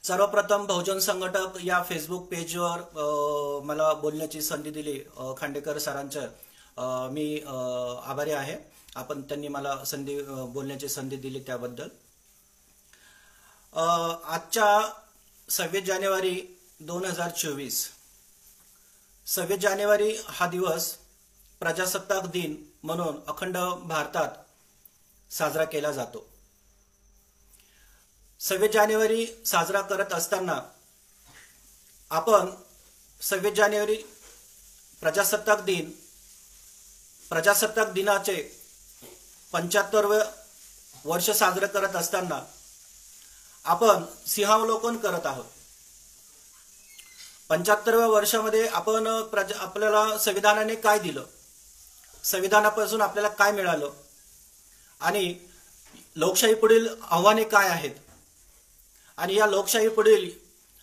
सर्वप्रथम बहुजन संघटक या फेसबुक पेजवर मला बोलण्याची संधी दिली खांडेकर सरांच्या मी आभारी आहे। आपण त्यांनी मला बोलण्याची संधी दिली त्याबद्दल। आजच्या 26 जानेवारी 2024 26 जानेवारी हा दिवस प्रजासत्ताक दिन म्हणून अखंड भारतात साजरा केला जातो। 26 जानेवारी साजरा करत असताना आपण 26 जानेवारी प्रजासत्ताक दिनाचे 75वे वर्ष साजरे करत असताना आपण सिंहावलोकन करत आहोत। 75व्या वर्षामध्ये आपण आपल्याला संविधानाने काय दिलं, संविधानापासून आपल्याला काय मिळालं आणि लोकशाही पुढील आव्हाने काय आहेत आणि या लोकशाही पुढील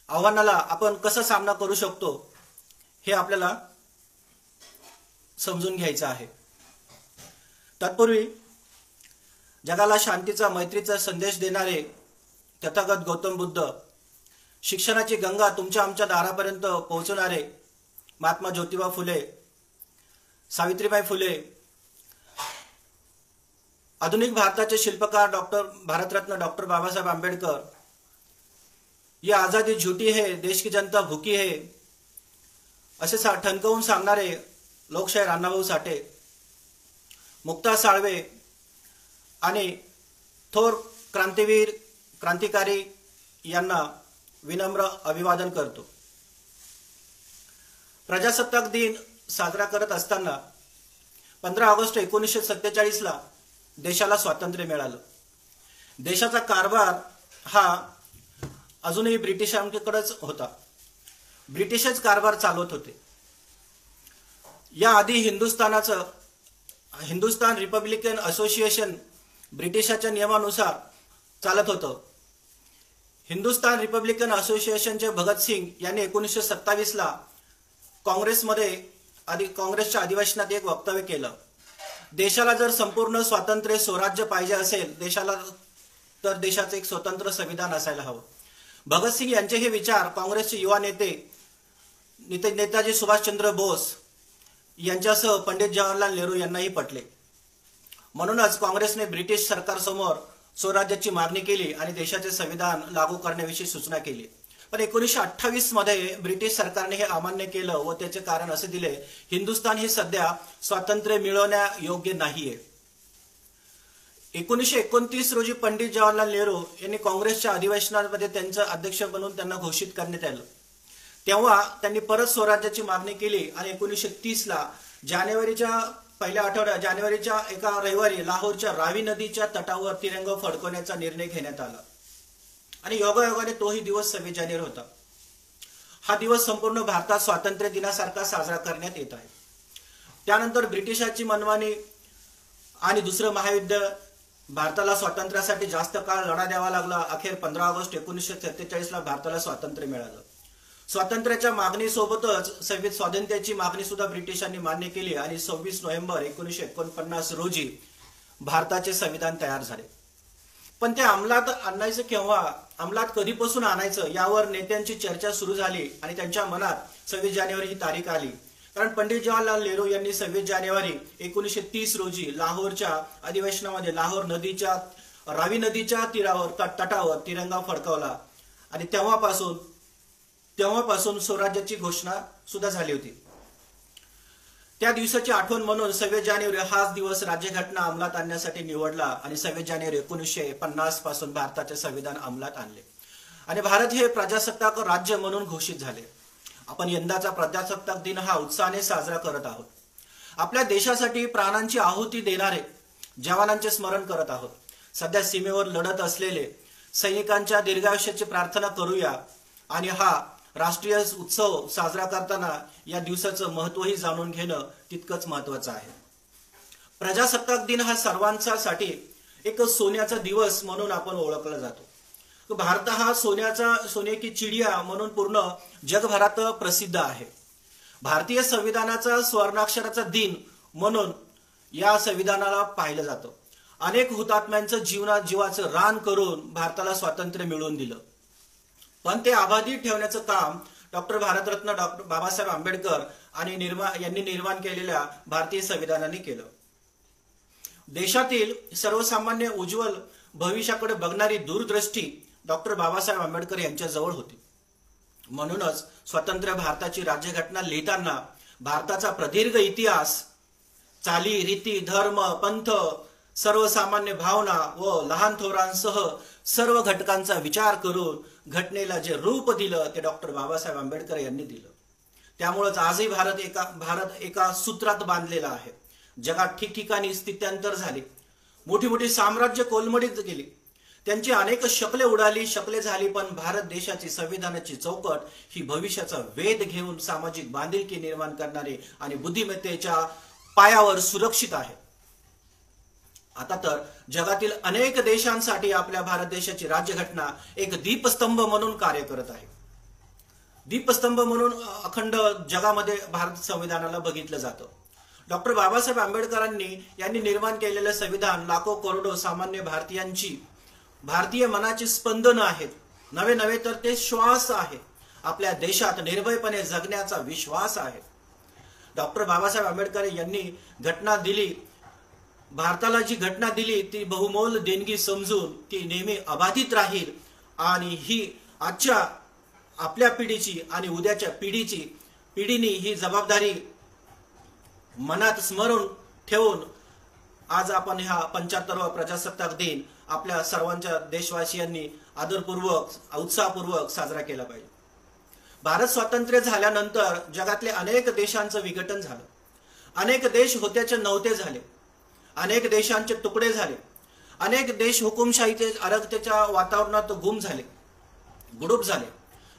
आव्हानाला आपण कसा सामना करू शकतो हे आपल्याला समजून घ्यायचं आहे। तत्पूर्वी जगाला शांतीचा मैत्रीचा संदेश देणारे तथागत गौतम बुद्ध, शिक्षणाची गंगा तुमच्या आमच्या दारापर्यंत पोहोचवणारे महात्मा ज्योतिबा फुले, सावित्रीबाई फुले, आधुनिक भारताचे शिल्पकार भारतरत्न डॉक्टर बाबासाहेब आंबेडकर, ये आजादी झूठी है, देश की जनता भूकी है असे ठणकावून सांगणारे लोकशाहीर अण्णाभाऊ साठे, मुक्ता साळवे आणि थोर क्रांतिवीर क्रांतिकारी यांना विनम्र अभिवादन करतो। प्रजासत्ताक दिन साजरा करत असताना 15 ऑगस्ट 1947 ला देशाला स्वातंत्र्य मिळालं। देशाचा कारभार हा अजूनही ब्रिटिशांकडेच होता, ब्रिटिशच कारभार चालवत होते। याआधी हिंदुस्तान रिपब्लिकन असोसिएशन ब्रिटिशाच्या नियमानुसार चालत होतं। हिंदुस्तान रिपब्लिकन असोसिएशनचे भगतसिंग यांनी 1927 ला काँग्रेसच्या अधिवेशनात एक वक्तव्य केलं, देशाला जर संपूर्ण स्वातंत्र्य स्वराज्य पाहिजे असेल देशाला, तर देशाचे एक स्वतंत्र संविधान असायला हवं। भगतसिंग यांचे हे विचार काँग्रेसचे युवा नेताजी सुभाषचंद्र बोस यांच्यासह पंडित जवाहरलाल नेहरू यांनाही पटले। म्हणूनच काँग्रेसने ब्रिटिश सरकारसमोर स्वराज्याची मागणी केली आणि देशाचे संविधान लागू करण्याविषयी सूचना केली। पण 1928 मध्ये ब्रिटिश सरकारने हे अमान्य केलं व त्याचे कारण असे दिले, हिंदुस्थान हे सध्या स्वातंत्र्य मिळवण्यायोग्य नाहीये। 1929 रोजी पंडित जवाहरलाल नेहरू यांनी काँग्रेसच्या अधिवेशनामध्ये त्यांचे अध्यक्ष बनवून त्यांना घोषित करण्यात आलं। तेव्हा त्यांनी परत स्वराज्याची मागणी केली आणि 1930 ला जानेवारीच्या पहिल्या आठवड्यात जानेवारीच्या एका रविवारी लाहोरच्या रावी नदीच्या तटावर तिरंगा फडकवण्याचा निर्णय घेण्यात आला आणि योगायोगाने तोही दिवस 26 जानेवारी होता। हा दिवस संपूर्ण भारतात स्वातंत्र्य दिनासारखा साजरा करण्यात येत आहे। त्यानंतर ब्रिटिशांची मनमानी आणि दुसरं महायुद्ध, भारताला स्वातंत्र्यासाठी जास्त काळ लढा द्यावा लागला। अखेर 15 ऑगस्ट 1947 ला भारताला स्वातंत्र्य मिळालं। स्वातंत्र्याच्या मागणीसोबतच स्वातंत्र्याची मागणी सुद्धा ब्रिटिशांनी मान्य केली आणि 26 नोव्हेंबर 1949 रोजी भारताचे संविधान तयार झाले। पण ते अंमलात आणायचं केव्हा, अंमलात कधीपासून आणायचं यावर नेत्यांची चर्चा सुरू झाली आणि त्यांच्या मनात 26 जानेवारी ही तारीख आली। कारण पंडित जवाहरलाल नेहरू यांनी 26 जानेवारी 1930 रोजी लाहोरच्या अधिवेशनामध्ये रावी नदीच्या तटावर तिरंगा फडकवला आणि तेव्हापासून स्वराज्याची घोषणा सुद्धा झाली होती। त्या दिवसाची आठवण म्हणून 26 जानेवारी हाच दिवस राज्यघटना अंमलात आणण्यासाठी निवडला आणि 26 जानेवारी 1950 पासून भारताचे संविधान अंमलात आणले आणि भारत हे प्रजासत्ताक राज्य म्हणून घोषित झाले। आपण यंदाचा प्रजासत्ताक दिन हा उत्साहाने साजरा करत आहोत। आपल्या देशासाठी प्राणांची आहुती देणारे जवानांचे स्मरण करत आहोत। सध्या सीमेवर लढत असलेले सैनिकांच्या दीर्घायुष्याची प्रार्थना करूया आणि हा राष्ट्रीय उत्सव साजरा करताना या दिवसाचं महत्त्वही जाणून घेणं तितकंच महत्त्वाचं आहे। प्रजासत्ताक दिन हा सर्वांसाठी एक सोन्याचा दिवस म्हणून आपण ओळखला जातो। भारत हा सोने की चिडिया म्हणून पूर्ण जगभरात प्रसिद्ध आहे। भारतीय संविधानाचा स्वर्णाक्षराचा दिन म्हणून या संविधानाला पाहिलं जातं। अनेक हुतात्म्यांचं जीवाचं रान करून भारताला स्वातंत्र्य मिळवून दिलं। पण ते अबाधित ठेवण्याचं काम डॉक्टर भारतरत्न डॉक्टर बाबासाहेब आंबेडकर आणि यांनी निर्माण केलेल्या भारतीय संविधानाने केलं. देशातील सर्वसामान्य उज्ज्वल भविष्याकडे बघणारी दूरदृष्टी डॉक्टर बाबासाहेब आंबेडकर यांच्या जवळ होती. म्हणूनच स्वतंत्र भारताची राज्यघटना लिहिताना भारताचा प्रदीर्घ इतिहास, चाली रीती, धर्म, पंथ, सर्वसामान्य भावना व लहान थोरांसह सर्व घटकांचा विचार करून घटनेला जे रूप दिलं ते डॉक्टर बाबासाहेब आंबेडकर यांनी दिलं. त्यामुळेच आजही भारत एका सूत्रात बांधलेला आहे. जगात ठिकठिकाणी स्थित्यांतर झाले, मोठी मोठी साम्राज्य कोलमडीत गेली, त्यांची अनेक शकले उडाली, शकले झाली, पण भारत देशाची संविधानाची चौकट ही भविष्याचा वेध घेऊन सामाजिक बांधिलकी निर्माण करणारी आणि बुद्धिमत्तेच्या पायावर सुरक्षित आहे. आता तर जगातील अनेक देशांसाठी आपल्या भारत देशाची राज्यघटना एक दीपस्तंभ म्हणून कार्य करत आहे. दीपस्तंभ म्हणून अखंड जगामध्ये भारत संविधानाला बघितलं जातं. डॉक्टर बाबासाहेब आंबेडकरांनी यांनी निर्माण केलेलं संविधान लाखो करोडो सामान्य भारतीयांची, भारतीय मनाची स्पंदनं आहेत. नवे नवे तर ते श्वास आहे. आपल्या देशात निर्भयपणे जगण्याचा विश्वास आहे. डॉक्टर बाबासाहेब आंबेडकर यांनी घटना दिली, भारताला जी घटना दिली ती बहुमोल देणगी समजून ती नेहमी अबाधित राहील आणि ही आजच्या आपल्या पिढीची आणि उद्याच्या पिढीनी ही जबाबदारी मनात स्मरून ठेवून आज आपण हा 75वा प्रजासत्ताक दिन आपल्या सर्वांच्या देशवासियांनी आदरपूर्वक, उत्साहपूर्वक साजरा केला पाहिजे. भारत स्वातंत्र्य झाल्यानंतर जगातले अनेक देशांचं विघटन झालं. अनेक देश होत्याचे नव्हते झाले, अनेक देशांचे तुकडे झाले, अनेक देश हुकुमशाहीचे अराजकतेच्या वातावरणात गुम झाले, गुडूप झाले.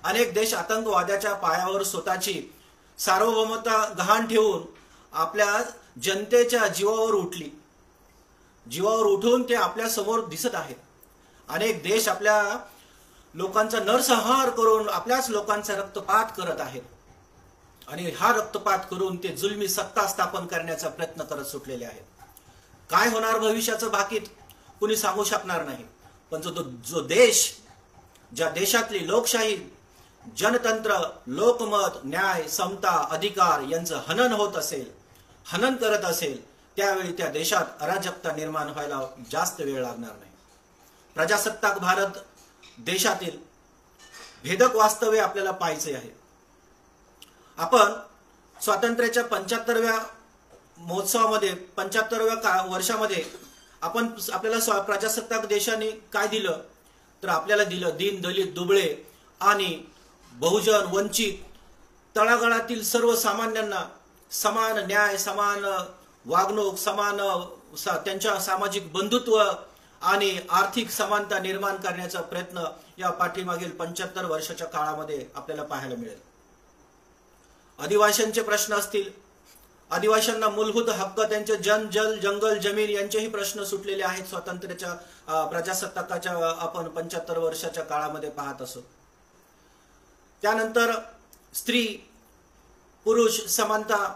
अनेक देश आतंकवादाच्या पायावर स्वतःची सार्वभौमता गहाण ठेवून आपल्या जनतेच्या जीवावर उठून ते आपल्या समोर दिसत आहेत. अनेक देश आपल्या लोकांचा नरसंहार करून आपल्याच लोकांचा रक्तपात करत आहेत आणि हा रक्तपात करून ते जुलमी सत्ता स्थापन करण्याचा प्रयत्न करत सुटलेले आहेत. काय होणार भविष्याचं भाकीत कुणी सांगू शकणार नाही. पण जो देश, ज्या देशातली लोकशाही, जनतंत्र, लोकमत, न्याय, समता, अधिकार यांचं हनन करत असेल त्यावेळी त्या देशात अराजकता निर्माण व्हायला जास्त वेळ लागणार नाही. प्रजासत्ताक भारत देशातील भेदक वास्तव्य आपल्याला पाहायचे आहे. आपण स्वातंत्र्याच्या 75व्या महोत्सवामध्ये, 75व्या वर्षामध्ये आपण आपल्याला प्रजासत्ताक देशाने काय दिलं तर आपल्याला दिलं दीन, दलित, दुबळे आणि बहुजन, वंचित, तळागाळातील सर्वसामान्यांना समान न्याय, समान वागणूक, समान त्यांच्या सामाजिक बंधुत्व आणि आर्थिक समानता निर्माण करण्याचा प्रयत्न या पाठीमागील 75 वर्षाच्या काळामध्ये आपल्याला पाहायला मिळेल. आदिवासींचे प्रश्न असतील, आदिवासींना मूलभूत हक्क, त्यांचे जल, जंगल, जमीन यांचेही प्रश्न सुटलेले आहेत. स्वातंत्र्याच्या प्रजासत्ताकाच्या आपण 75 वर्षाच्या काळामध्ये पाहत असो. त्यानंतर स्त्री पुरुष समानता,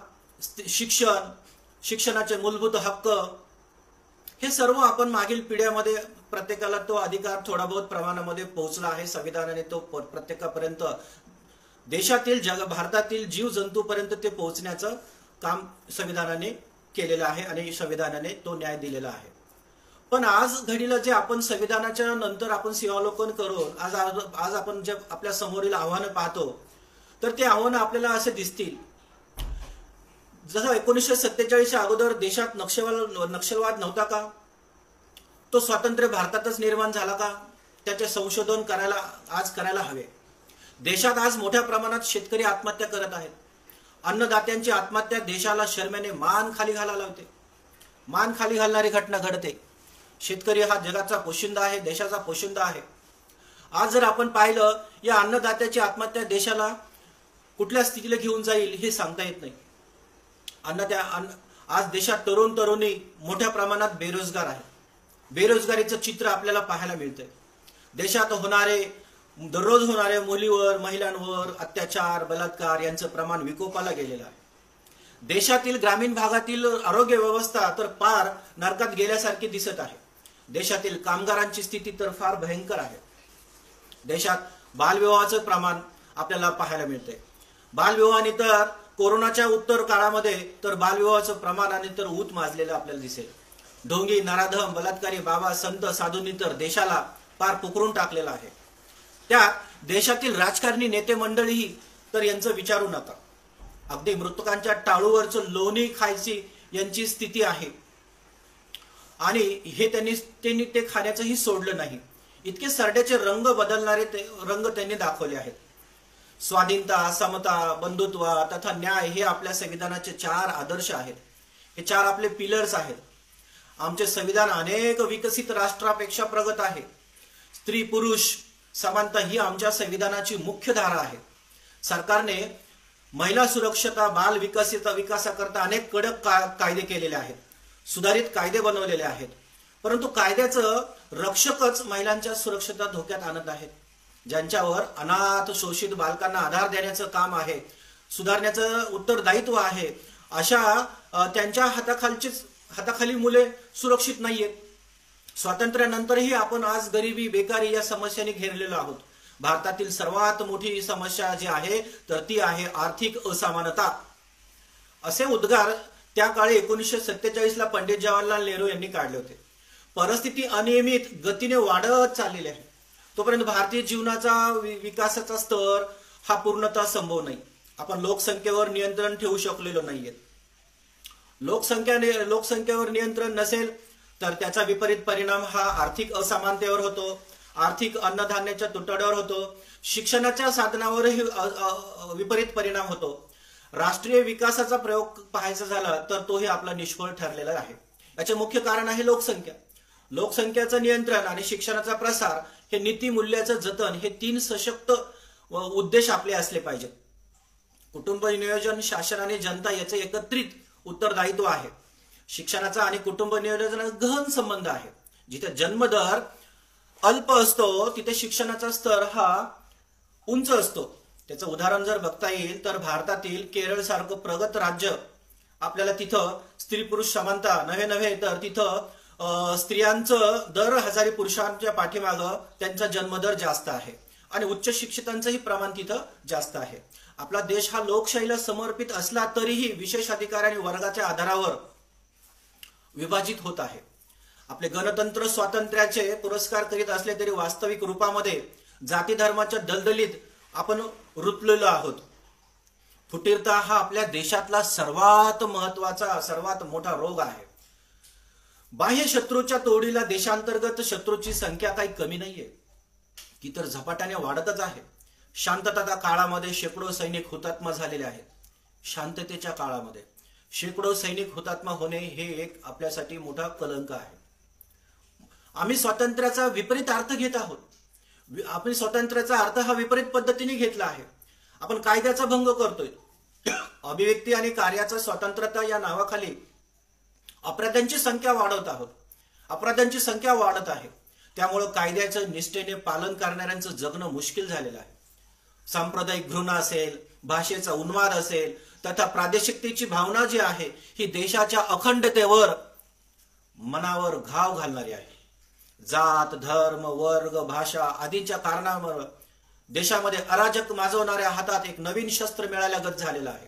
शिक्षणाचे मूलभूत हक्क, हे सर्व आपण मागील पिढ्यामध्ये प्रत्येकाला तो अधिकार थोडा बहुत प्रमाणामध्ये पोहोचला आहे. संविधानाने तो प्रत्येकापर्यंत, देशातील भारतातील जीव जंतूपर्यंत ते पोहोचण्याचं काम संविधानाने केलेलं आहे आणि संविधानाने तो न्याय दिलेला आहे. पण आज घडीला जे आपण संविधानाच्या नंतर आपण सिंहावलोकन करून आज आपण जे आपल्या समोरील आव्हानं पाहतो तर ते आव्हानं आपल्याला असे दिसतील. जसं 1947च्या अगोदर देशात नक्षलवाद नव्हता का? तो स्वातंत्र्य भारतातच निर्माण झाला का? त्याचे संशोधन करायला हवे. देशात आज मोठ्या प्रमाणात शेतकरी आत्महत्या करत आहेत. अन्नदात्यांची आत्महत्या देशाला शर्मेने मान खाली घालायला होते. मान खाली घालणारी घटना घडते. शेतकरी हा जगाचा पोशिंदा आहे, देशाचा पोशिंदा आहे. आज जर आपण पाहिलं या अन्नदात्याची आत्महत्या देशाला कुठल्या स्थितीला घेऊन जाईल हे सांगता येत नाही. आज देशात तरुण तरुणी मोठ्या प्रमाणात बेरोजगार आहेत. बेरोजगारीचं चित्र आपल्याला पाहायला मिळतंय. देशात दररोज होणारे मुलीवर, महिलांवर अत्याचार, बलात्कार यांचं प्रमाण विकोपाला गेलेलं आहे. देशातील ग्रामीण भागातील आरोग्य व्यवस्था तर फार नरकात गेल्यासारखी दिसत आहे. देशातील कामगारांची स्थिती तर फार भयंकर आहे. देशात बालविवाहाचं प्रमाण आपल्याला पाहायला मिळते. बालविवाहाने तर कोरोनाच्या उत्तर काळामध्ये तर बालविवाहाचं प्रमाण आणि तर ऊत माजलेलं आपल्याला दिसेल. ढोंगी, नराधम, बलात्कारी बाबा, संत, साधूंनी तर देशाला पार पुकरून टाकलेला आहे. त्या देशातील राजकारणी नेते मंडळीही तर यांचं विचारू नका. अगदी मृतकांच्या टाळूवरचं लोणी खायची यांची स्थिती आहे आणि हे त्यांनी ते खाण्याचंही सोडलं नाही. इतके सरड्याचे रंग बदलणारे रंग त्यांनी दाखवले आहेत. स्वाधीनता, समता, बंधुत्व तथा न्याय हे आपल्या संविधानाचे 4 आदर्श आहेत. हे 4 आपले पिलर्स आहेत. आमचे संविधान अनेक विकसित राष्ट्रापेक्षा प्रगत आहे. स्त्री पुरुष समानता ही आमच्या संविधानाची मुख्य धारा आहे. सरकारने महिला सुरक्षता, बाल विकासाकरता अनेक कडक कायदे केलेले आहेत. सुधारित कायदे बनवलेले आहेत. परंतु कायद्याचं रक्षकच महिलांच्या सुरक्षता धोक्यात आणत आहेत. ज्यांच्यावर अनाथ शोषित बालकांना आधार देण्याचं काम आहे, सुधारण्याचं उत्तरदायित्व आहे, अशा त्यांच्या हाताखाली मुले सुरक्षित नाहीयेत. स्वातंत्र्यानंतरही आपण आज गरिबी, बेकारी या समस्यांनी घेरलेलो आहोत. भारतातील सर्वात मोठी समस्या जी आहे तर ती आहे आर्थिक असमानता. असे उद्गार त्या काळी 1947 ला पंडित जवाहरलाल नेहरू यांनी काढले होते. परिस्थिती अनियमित गतीने वाढत चाललेली आहे. तोपर्यंत भारतीय जीवनाचा विकासाचा स्तर हा पूर्णतः संभव नाही. आपण लोकसंख्येवर नियंत्रण ठेवू शकलेलो नाहीये. लोकसंख्येवर नियंत्रण नसेल तर त्याचा विपरीत परिणाम हा आर्थिक असमानतेवर होतो, आर्थिक अन्नधान्याच्या तुटवड्यावर होतो, शिक्षणाच्या साधनावरही विपरीत परिणाम होतो. राष्ट्रीय विकासाचा प्रयोग पाहायचा झाला तर तोही आपला निष्फळ ठरलेला आहे. याचे मुख्य कारण आहे लोकसंख्या. लोकसंख्येचं नियंत्रण आणि शिक्षणाचा प्रसार हे नीती मूल्याचं जतन हे 3 सशक्त उद्देश आपले असले पाहिजेत. कुटुंब नियोजन, शासन आणि जनता याचे एकत्रित उत्तरदायित्व आहे. शिक्षणाचा आणि कुटुंब नियोजनाचा गहन संबंध आहे. जिथे जन्मदर अल्प असतो तिथे शिक्षणाचा स्तर हा उंच असतो. त्याचं उदाहरण जर बघता येईल तर भारतातील केरळ सारखं प्रगत राज्य आपल्याला तिथं स्त्री पुरुष समानता नव्हे तर तिथं स्त्रियांचं दर 1000 पुरुषांच्या पाठीमागं त्यांचा जन्मदर जास्त आहे आणि उच्च शिक्षितांचंही प्रमाण तिथं जास्त आहे. आपला देश हा लोकशाहीला समर्पित असला तरीही विशेष अधिकार आणि वर्गाच्या आधारावर विभाजित होत आहे. आपले गणतंत्र स्वातंत्र्याचे पुरस्कार करीत असले तरी वास्तविक रूपामध्ये जाती धर्माच्या दलदलीत आपण रुतलेलो आहोत. फुटीरता हा आपल्या देशातला सर्वात महत्वाचा, सर्वात मोठा रोग आहे. बाह्य शत्रूच्या तोडीला देशांतर्गत शत्रूची संख्या काही कमी नाहीये, ती तर झपाट्याने वाढतच आहे. शांतता काळामध्ये शेकडो सैनिक हुतात्मा झालेले आहेत. शांततेच्या काळामध्ये शेकडो सैनिक हुतात्मा होणे हे एक आपल्यासाठी मोठा कलंक आहे. आम्ही स्वातंत्र्याचा विपरीत अर्थ घेत आहोत. आपण स्वातंत्र्याचा अर्थ हा विपरीत पद्धतीने घेतला आहे. आपण कायद्याचा भंग करतोय. अभिव्यक्ती आणि कार्याचा स्वतंत्रता या नावाखाली अपराधांची संख्या वाढवत आहोत. अपराधांची संख्या वाढत आहे. त्यामुळे कायद्याचं निष्ठेने पालन करणाऱ्यांचं जगणं मुश्किल झालेलं आहे. सांप्रदायिक घृणा असेल, भाषेचा उन्माद असेल तथा प्रादेशिकतेची भावना जी आहे ही देशाच्या अखंडतेवर मनावर घाव घालणारी आहे. जात, धर्म, वर्ग, भाषा आदींच्या कारणामुळे देशामध्ये अराजक माजवणाऱ्या हातात एक नवीन शस्त्र मिळाल्यागत झालेलं आहे.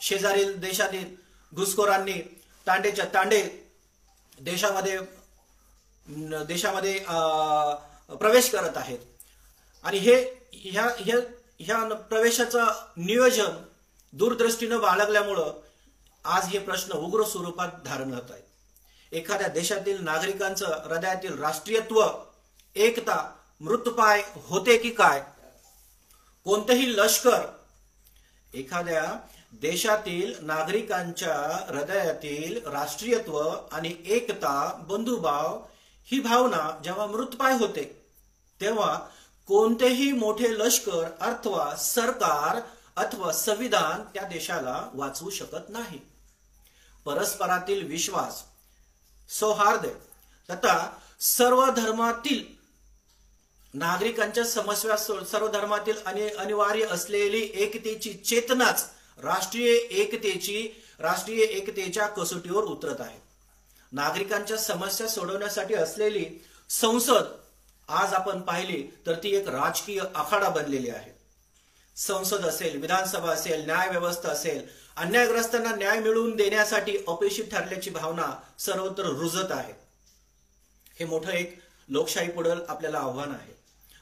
शेजारील देशातील घुसखोरांनी तांडेच्या तांडे देशामध्ये प्रवेश करत आहेत आणि ह्या प्रवेशाचं नियोजन दूरदृष्टीनं बाळगल्यामुळं आज हे प्रश्न उग्र स्वरूपात धारण होत आहेत. एखाद्या देशातील नागरिकांचं हृदयातील राष्ट्रीयत्व, एकता मृत्यूपाय होते की काय? कोणतेही लष्कर एखाद्या देशातील नागरिकांच्या हृदयातील राष्ट्रीयत्व आणि एकता, बंधुभाव ही भावना जेव्हा मृत्यूपाय होते तेव्हा कोणतेही मोठे लष्कर अथवा सरकार अथवा संविधान त्या देशाला वाचवू शकत नाही. परस्परातील विश्वास, सौहार्द तथा सर्व धर्मातील नागरिकांच्या समस्या, सर्व धर्मातील अनिवार्य असलेली एकतेची चेतनाच राष्ट्रीय एकतेच्या कसोटीवर उतरत आहे. नागरिकांच्या समस्या सोडवण्यासाठी असलेली संसद आज आपण पाहिली तर ती एक राजकीय आखाडा बनलेली आहे। संसद असेल, विधानसभा असेल, न्याय व्यवस्था असेल, अन्यायग्रस्तांना न्याय मिळवून देण्यासाठी अपयशी ठरल्याची भावना सर्वत्र रुजत आहे। हे मोठं एक लोकशाही पुढील आपल्याला आव्हान आहे।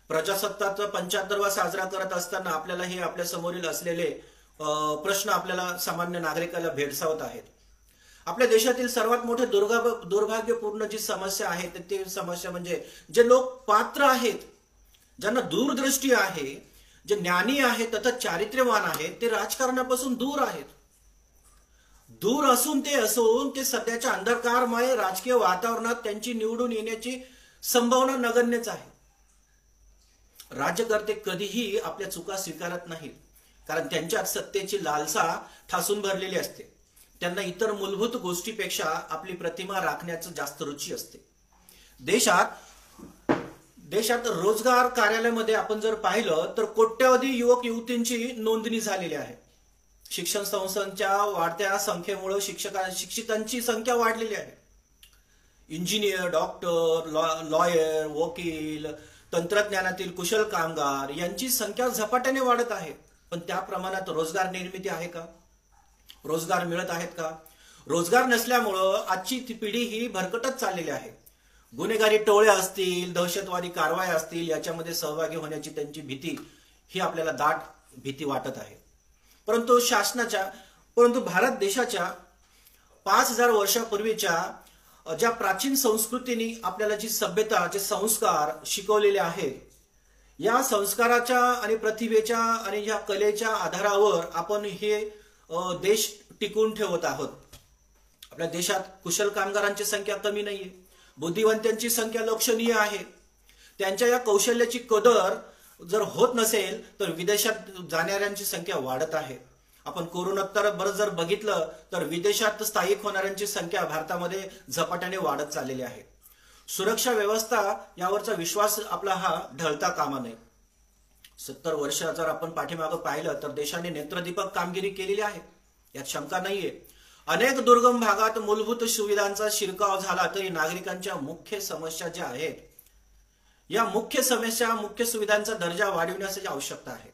प्रजासत्ताकाचा 75वा साजरा करत असताना आपल्याला हे आपल्या समोरील असलेले प्रश्न आपल्याला सामान्य नागरिकाला भेडसावत आहेत। आपल्या देशातील सर्वात मोठे दुर्भाग्यपूर्ण जी समस्या आहे ते समस्या म्हणजे जे लोक पात्र आहेत, ज्यांना दूरदृष्टी आहे, जे ज्ञानी आहेत तथा चारित्र्यवान आहेत, ते राजकारणापासून दूर आहेत। दूर असून ते सध्याच्या अंधकारमय राजकीय वातावरणात त्यांची निवडून येण्याची संभावना नगण्यच आहे। राज्यकर्ते कधीही आपल्या चुका स्वीकारत नाहीत, कारण त्यांच्यात सत्तेची लालसा ठासून भरलेली असते। त्यांना इतर मूलभूत गोष्टीपेक्षा आपली प्रतिमा राखण्याचं जास्त रुची असते। देशात रोजगार कार्यालयामध्ये आपण जर पाहिलं तर कोट्यवधी युवक युवतींची नोंदणी झालेली आहे। शिक्षण संस्थांच्या वाढत्या संख्येमुळे शिक्षितांची संख्या वाढलेली आहे। इंजिनियर, डॉक्टर, लॉयर, वकील, तंत्रज्ञानातील कुशल कामगार यांची संख्या झपाट्याने वाढत आहे, पण त्या प्रमाणात रोजगार निर्मिती आहे का? रोजगार मिळत आहेत का? रोजगार नसल्यामुळं आजची पिढी ही भरकटत चाललेली आहे। गुन्हेगारी टोळे असतील, दहशतवादी कारवाई असतील, याच्यामध्ये सहभागी होण्याची त्यांची भीती ही आपल्याला दाट भीती वाटत आहे। परंतु भारत देशाच्या 5000 वर्षापूर्वीच्या ज्या प्राचीन संस्कृतीने आपल्याला जी सभ्यता, जे संस्कार शिकवलेले आहेत, या संस्काराच्या आणि प्रतिभेच्या आणि या कलेच्या आधारावर आपण हे देश टिकवून ठेवत आहोत। आपल्या देशात कुशल कामगारांची संख्या कमी नाहीये, बुद्धिवंतांची संख्या लक्षणीय आहे। त्यांच्या या कौशल्याची कदर जर होत नसेल तर विदेशात जाणाऱ्यांची संख्या वाढत आहे। आपण कोरोनोत्तर बरं जर बघितलं तर विदेशात स्थायिक होणाऱ्यांची संख्या भारतामध्ये झपाट्याने वाढत चाललेली आहे। सुरक्षा व्यवस्था यावरचा विश्वास आपला हा ढळता कामा नये। 70 वर्ष जर आपण पाठीमागे पाहिलं तर देशाने नेत्रदीपक कामगिरी केलेली आहे, यात शंका नाहीये। अनेक दुर्गम भागात मूलभूत सुविधांचा शिरकाव झाला तरी नागरिकांच्या मुख्य समस्या ज्या आहेत, या मुख्य सुविधांचा दर्जा वाढविण्याची आवश्यकता आहे।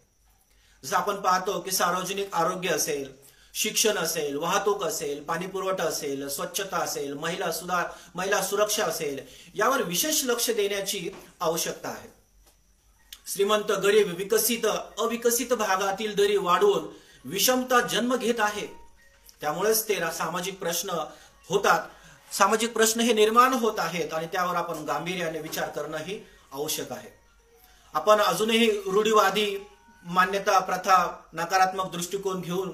जसं आपण पाहतो की सार्वजनिक आरोग्य असेल, शिक्षण असेल, वाहतूक असेल, पाणी पुरवठा असेल, स्वच्छता असेल, महिला सुरक्षा असेल, यावर विशेष लक्ष देण्याची आवश्यकता आहे। श्रीमंत, गरीब, विकसित, अविकसित भागातील दरी वाढवून विषमता जन्म घेत आहे। त्यामुळेच ते सामाजिक प्रश्न हे निर्माण होत आहेत आणि त्यावर आपण गांभीर्याने विचार करणं ही आवश्यक आहे। आपण अजूनही रूढीवादी मान्यता, प्रथा, नकारात्मक दृष्टिकोन घेऊन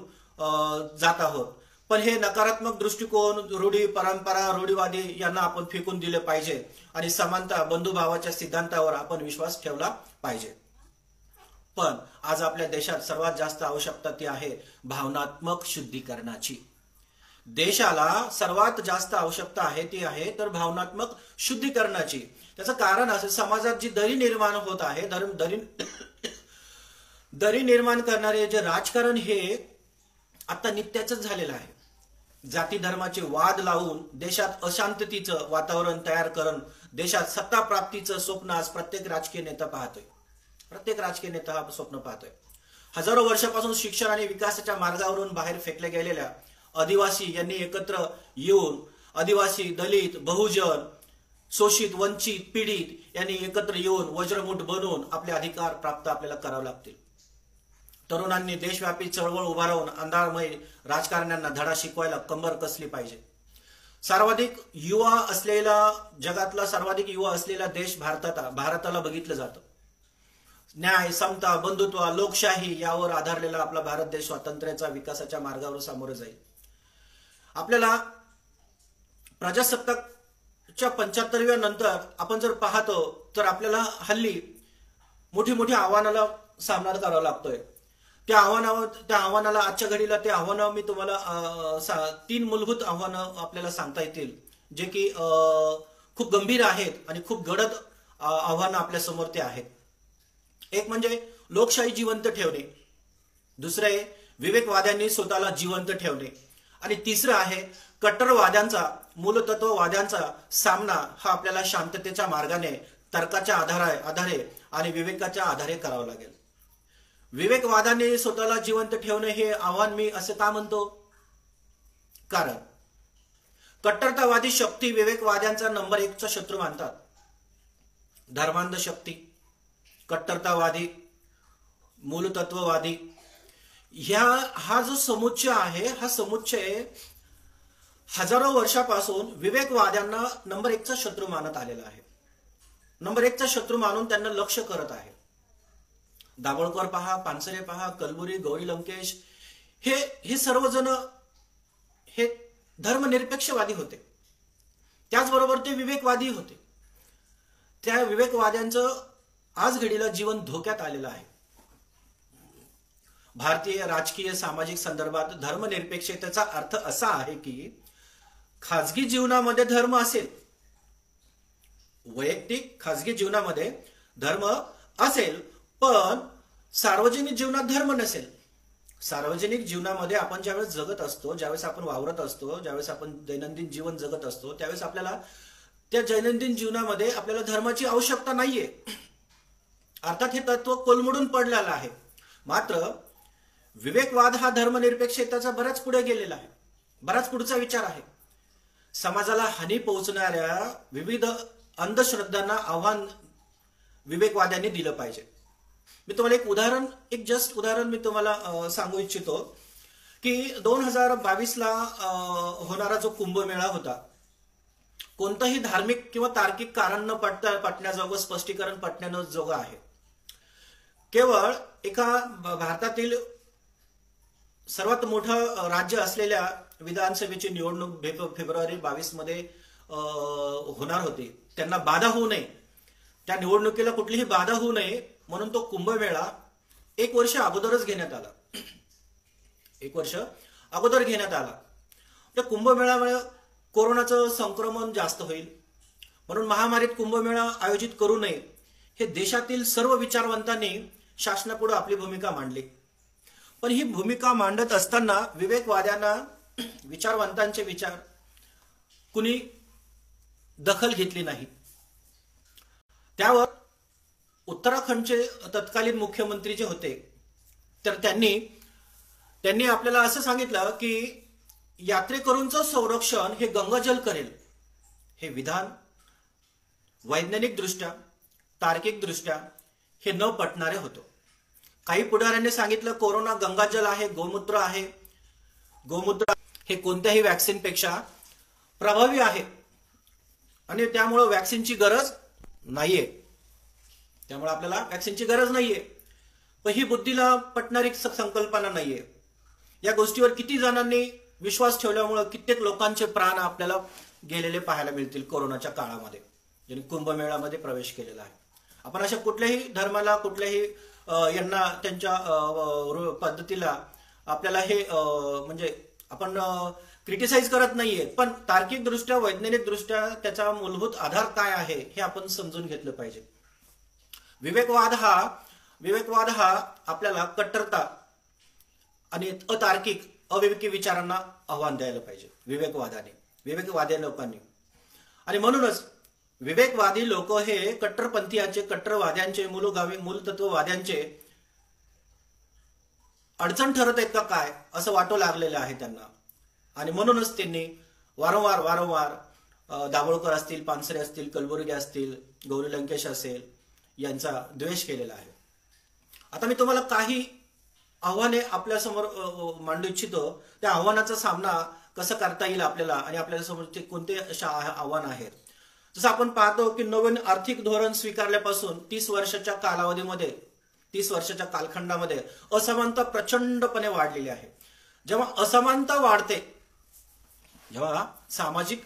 जात आहोत, पण हे नकारात्मक दृष्टिकोन, रूढी, परंपरा, रूढीवादी यांना आपण फेकून दिले पाहिजे आणि समानता, बंधुभावाच्या सिद्धांतावर आपण विश्वास ठेवला पाहिजे। पण आज आपल्या देशात सर्वात जास्त आवश्यकता ती आहे भावनात्मक शुद्धीकरणाची। देशाला सर्वात जास्त आवश्यकता आहे ती आहे तर भावनात्मक शुद्धीकरणाची। त्याचं कारण असं, समाजात जी दरी निर्माण होत आहे, दरी निर्माण करणारे जे राजकारण हे आता नित्याच झालेलं आहे। जाती धर्माचे वाद लावून देशात अशांततेचं वातावरण तयार करून देशात सत्ता प्राप्तीचं स्वप्न आज प्रत्येक राजकीय नेता पाहतोय। हा स्वप्न पाहतोय। हजारो वर्षापासून शिक्षण आणि विकासाच्या मार्गावरून बाहेर फेकले गेलेल्या आदिवासी यांनी एकत्र येऊन, आदिवासी, दलित, बहुजन, शोषित, वंचित, पीडित यांनी एकत्र येऊन वज्रमुठ बनवून आपले अधिकार प्राप्त आपल्याला करावे लागतील। तरुणांनी देशव्यापी चळवळ उभारून अंधारमय राजकारण्यांना धडा शिकवायला कंबर कसली पाहिजे। जगातला सर्वाधिक युवा असलेला देश भारताला बघितलं जातं। न्याय, समता, बंधुत्व, लोकशाही यावर आधारलेला आपला भारत देश स्वातंत्र्याच्या विकासाच्या मार्गावर सामोरे जाईल। आपल्याला प्रजासत्ताकच्या 75व्या नंतर आपण जर पाहतो तर आपल्याला हल्ली मोठी आव्हानाला सामना करावा लागतोय। त्या आव्हानाला आजच्या घडीला ते आव्हानं मी तुम्हाला 3 मूलभूत आव्हानं आपल्याला सांगता येतील, जे की खूप गंभीर आहेत आणि खूप गडद आव्हानं आपल्या समोर ते आहेत। एक म्हणजे लोकशाही जिवंत ठेवणे, दुसरं आहे विवेकवाद्यांनी स्वतःला जिवंत ठेवणे आणि तिसरं आहे कट्टरवाद्यांचा, मूलतत्ववाद्यांचा सामना हा आपल्याला शांततेच्या मार्गाने तर्काच्या आधारे आणि विवेकाच्या आधारे करावं लागेल. विवेकवादाने स्वतःला जिवंत ठेवणे हे आव्हान मी असे का म्हणतो? कारण कट्टरतावादी शक्ती विवेकवाद्यांचा नंबर 1 चा शत्रू मानतात. धर्मांध शक्ती, कट्टरतावादी, मूलतत्ववादी हा जो समुच्चय आहे, हा समुच्चय हजारो वर्षापासून विवेकवाद्यांना नंबर 1 चा शत्रू मानत आलेला आहे. नंबर 1 चा शत्रू मानून त्यांना लक्ष करत आहे. दाभोळकर पहा, पानसरे पहा, कलबुर्गी, गौरी लंकेश हे सर्वजण हे धर्मनिरपेक्षवादी होते. त्याचबरोबर ते विवेकवादी होते. त्या विवेकवाद्यांचं आज घडीला जीवन धोक्यात आलेलं आहे. भारतीय राजकीय सामाजिक संदर्भात धर्मनिरपेक्षतेचा अर्थ असा आहे की खाजगी जीवनामध्ये धर्म असेल, वैयक्तिक खाजगी जीवनामध्ये धर्म असेल, पण सार्वजनिक जीवनात धर्म नसेल. सार्वजनिक जीवनामध्ये आपण ज्यावेळेस जगत असतो, ज्यावेळेस आपण वावरत असतो, ज्यावेळेस आपण दैनंदिन जीवन जगत असतो, त्यावेळेस आपल्याला त्या दैनंदिन जीवनामध्ये आपल्याला धर्माची आवश्यकता नाहीये. अर्थात हे तत्व कोलमडून पडलेलं आहे. मात्र विवेकवाद हा धर्मनिरपेक्षतेचा बराच पुढे गेलेला आहे, बराच पुढचा विचार आहे. समाजाला हानी पोहोचणाऱ्या विविध अंधश्रद्धांना आव्हान विवेकवाद्यांनी दिलं पाहिजे. मी तुम्हाला एक जस्ट उदाहरण मी तुम्हाला सांगू इच्छितो की 2022 ला होणारा जो कुंभमेळा होता, कोणतंही धार्मिक किंवा तार्किक कारण न पटण्याजोगं, स्पष्टीकरण पटण्याजोगं आहे. केवळ एका भारतातील सर्वात मोठं राज्य असलेल्या विधानसभेची निवडणूक फेब्रुवारी 22 मध्ये होणार होती. त्यांना बाधा होऊ नये, त्या निवडणुकीला कुठलीही बाधा होऊ नये म्हणून तो कुंभमेळा 1 वर्ष अगोदरच घेण्यात आला. 1 वर्ष अगोदर घेण्यात आला. त्या कुंभमेळ्यामुळे कोरोनाचं संक्रमण जास्त होईल म्हणून महामारीत कुंभमेळा आयोजित करू नये हे देशातील सर्व विचारवंतांनी शासनापुढे आपली भूमिका मांडली. पण ही भूमिका मांडत असताना विवेकवाद्यांना, विचारवंतांचे विचार कुणी दखल घेतली नाही. त्यावर उत्तराखंडचे तत्कालीन मुख्यमंत्री जे होते, तर त्यांनी आपल्याला असं सांगितलं की यात्रेकरूंचं संरक्षण हे गंगाजल करेल. हे विधान वैज्ञानिक दृष्ट्या, तार्किक दृष्ट्या हे न पटणारे होतं. काही पुढाऱ्यांनी सांगितलं कोरोना गंगाजल आहे, गोमूत्र आहे. गोमूत्र हे कोणत्याही वॅक्सिनपेक्षा प्रभावी आहे आणि त्यामुळे वॅक्सिनची गरज नाहीये. त्यामुळे आपल्याला वॅक्सिनची गरज नाहीये. पण ही बुद्धीला पटणारी संकल्पना नाहीये. या गोष्टीवर किती जणांनी विश्वास ठेवल्यामुळे कित्येक लोकांचे प्राण आपल्याला गेलेले पाहायला मिळतील कोरोनाच्या काळामध्ये, ज्यांनी कुंभमेळ्यामध्ये प्रवेश केलेला आहे. आपण अशा कुठल्याही धर्माला, कुठल्याही यांना, त्यांच्या पद्धतीला आपल्याला हे म्हणजे आपण क्रिटिसाइज करत नाहीये, पण तार्किक दृष्ट्या, वैज्ञानिक दृष्ट्या त्याचा मूलभूत आधार काय आहे हे आपण समजून घेतलं पाहिजे. विवेकवाद हा आपल्याला कट्टरता आणि अतार्किक, अविवेकी विचारांना आव्हान द्यायला पाहिजे विवेकवादी लोकांनी. आणि म्हणूनच विवेकवादी लोक हे कट्टरपंथीयांचे, कट्टरवाद्यांचे, मूलतत्ववाद्यांचे अडचण ठरत आहेत का काय असं वाटू लागलेलं आहे त्यांना. आणि म्हणूनच त्यांनी वारंवार दाभोळकर असतील, पानसरे असतील, कलबुर्गी असतील, गौरी लंकेश असेल यांचा द्वेष केलेला आहे. आता मी तुम्हाला काही आव्हाने आपल्या समोर मांडू इच्छितो. त्या आव्हानाचा सामना कसं करता येईल आपल्याला आणि आपल्या समोरचे कोणते अशा आव्हान आहेत. जसं आपण पाहतो की नवीन आर्थिक धोरण स्वीकारल्यापासून 30 वर्षाच्या कालावधीमध्ये, 30 वर्षाच्या कालखंडामध्ये असमानता प्रचंडपणे वाढलेली आहे. जेव्हा असमानता वाढते, जेव्हा सामाजिक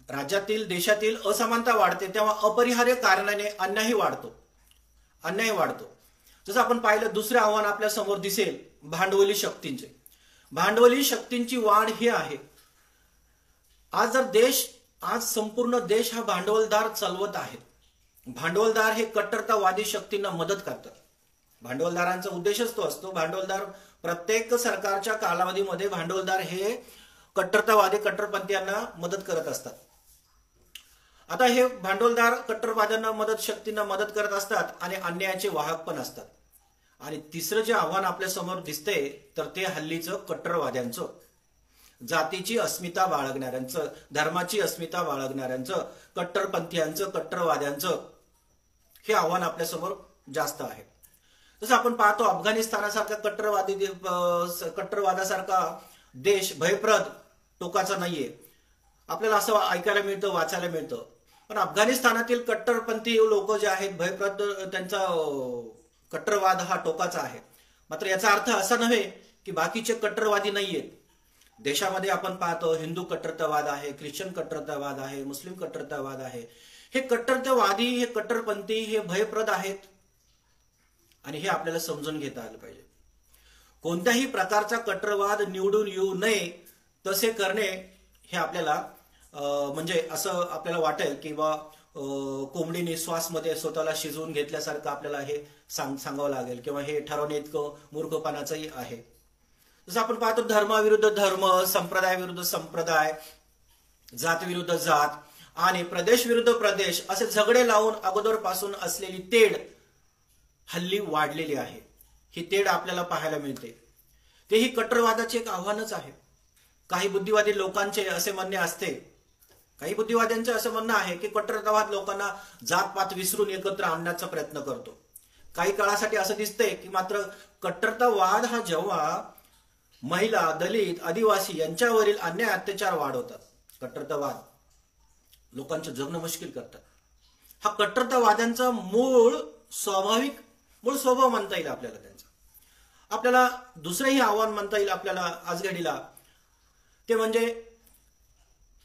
राज्यातील, देशातील असमानता वाढते, तेव्हा अपरिहार्य कारणाने अन्याय वाढतो. जसं आपण पाहिलं, दुसरे आव्हान आपल्या समोर दिसेल भांडवली शक्तींची वाढ ही आहे. आज संपूर्ण देश हा भांडवलदार चालवत आहे. भांडवलदार हे कट्टरतावादी शक्तींना मदत करतात. भांडवलदारांचा उद्देशच तो असतो. भांडवलदार प्रत्येक सरकारच्या कालावधीमध्ये भांडवलदार हे कट्टरतावादी, कट्टरपंथीयांना मदत करत असतात. आता हे भांडवलदार कट्टरवाद्यांना शक्तींना मदत करत असतात आणि अन्यायाचे वाहक पण असतात. आणि तिसरं जे आव्हान आपल्या समोर दिसतंय तर ते हल्लीचं कट्टरवाद्यांचं, जातीची अस्मिता बाळगणाऱ्यांचं, धर्माची अस्मिता बाळगणाऱ्यांचं, कट्टरपंथीयांचं, कट्टरवाद्यांचं हे आव्हान आपल्या समोर जास्त आहे. जसं आपण पाहतो अफगाणिस्तानासारखा कट्टरवादासारखा देश भयप्रद टोकाचा नाहीये, आपल्याला असं ऐकायला मिळतं, वाचायला मिळतं. पण अफगाणिस्तानातील कट्टरपंथी लोक जे आहेत भयप्रद, त्यांचा कट्टरवाद हा टोकाचा आहे. मात्र याचा अर्थ असा नव्हे की बाकीचे कट्टरवादी नाहीयेत. देशामध्ये आपण पाहतो हिंदू कट्टरतावाद आहे, ख्रिश्चन कट्टरतावाद आहे, मुस्लिम कट्टरतावाद आहे. हे कट्टरतावादी, हे कट्टरपंथी हे भयप्रद आहेत आणि हे आपल्याला समजून घेता आलं पाहिजे. कोणत्याही प्रकारचा कट्टरवाद निवडून येऊ नये तसे करणे हे आपल्याला म्हणजे असं आपल्याला वाटेल की बा कोंबडीने श्वासमध्ये स्वतःला शिजवून घेतल्यासारखं आपल्याला हे सांगावं लागेल किंवा हे ठरवणे इतकं मूर्खपणाचंही आहे. जसं आपण पाहतो धर्माविरुद्ध धर्म, संप्रदाय विरुद्ध संप्रदाय, जात विरुद्ध जात आणि प्रदेश विरुद्ध प्रदेश असे झगडे लावून अगोदरपासून असलेली तेढ हल्ली वाढलेली आहे. ही तेढ आपल्याला पाहायला मिळते. तेही कट्टरवादाचे एक आव्हानच आहे. काही बुद्धिवादी लोकांचे असे म्हणणे असते, काही बुद्धिवाद्यांचे असं म्हणणं आहे की कट्टरतावाद लोकांना जातपात विसरून एकत्र आणण्याचा प्रयत्न करतो. काही काळासाठी असं दिसतंय की मात्र कट्टरतावाद हा जेव्हा महिला, दलित, आदिवासी यांच्यावरील अन्याय अत्याचार वाढवतात, कट्टरतावाद लोकांचं जगणं मुश्किल करतात. हा कट्टरतावाद्यांचा मूळ स्वभाव म्हणता येईल आपल्याला त्यांचा. आपल्याला दुसरंही आव्हान म्हणता येईल आपल्याला आजघडीला, ते म्हणजे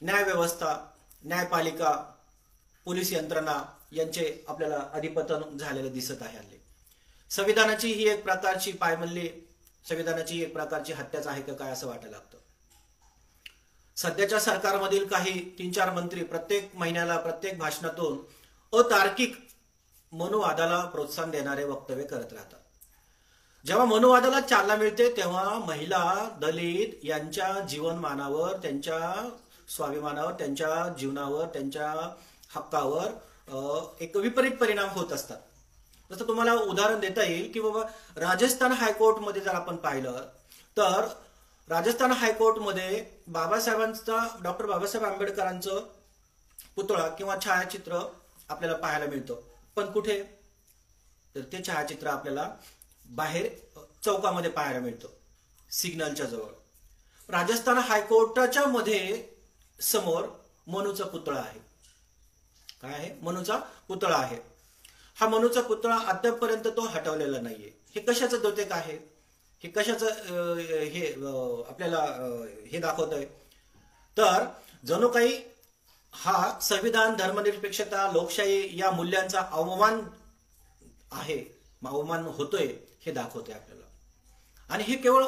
न्यायव्यवस्था, न्यायपालिका, पोलीस यंत्रणा यांचे आपल्याला अधिपतन झालेलं दिसत आहे हल्ली. संविधानाची ही एक प्रकारची पायमल्ली, संविधानाची एक प्रकारची हत्याच आहे का काय असं वाटायला लागतं. सध्याच्या सरकारमधील काही 3-4 मंत्री प्रत्येक महिन्याला प्रत्येक भाषणातून अतार्किक मनुवादाला प्रोत्साहन देणारे वक्तव्य करत राहतात. जेव्हा मनुवादाला चालना मिळते तेव्हा महिला, दलित यांच्या जीवनमानावर, त्यांच्या स्वाभिमानावर, त्यांच्या जीवनावर, त्यांच्या हक्कावर एक विपरीत परिणाम होत असतात. जसं तुम्हाला उदाहरण देता येईल की बाबा राजस्थान हायकोर्टमध्ये जर आपण पाहिलं तर राजस्थान हायकोर्टमध्ये बाबासाहेबांचा, डॉक्टर बाबासाहेब आंबेडकरांचं पुतळा किंवा छायाचित्र आपल्याला पाहायला मिळतं. पण कुठे? तर ते छायाचित्र आपल्याला बाहेर चौकामध्ये पाहायला मिळतं, सिग्नलच्या जवळ. राजस्थान हायकोर्टाच्या मध्ये समोर मनूचा पुतळा आहे. काय आहे? मनूचा पुतळा आहे. हा मनूचा पुतळा अद्यापपर्यंत तो हटवलेला नाहीये. हे कशाचं द्योतक आहे? हे कशाचं हे आपल्याला हे दाखवतंय? तर जणू काही हा संविधान, धर्मनिरपेक्षता, लोकशाही या मूल्यांचा अवमान आहे, अवमान होतोय हे दाखवतंय आपल्याला. आणि हे केवळ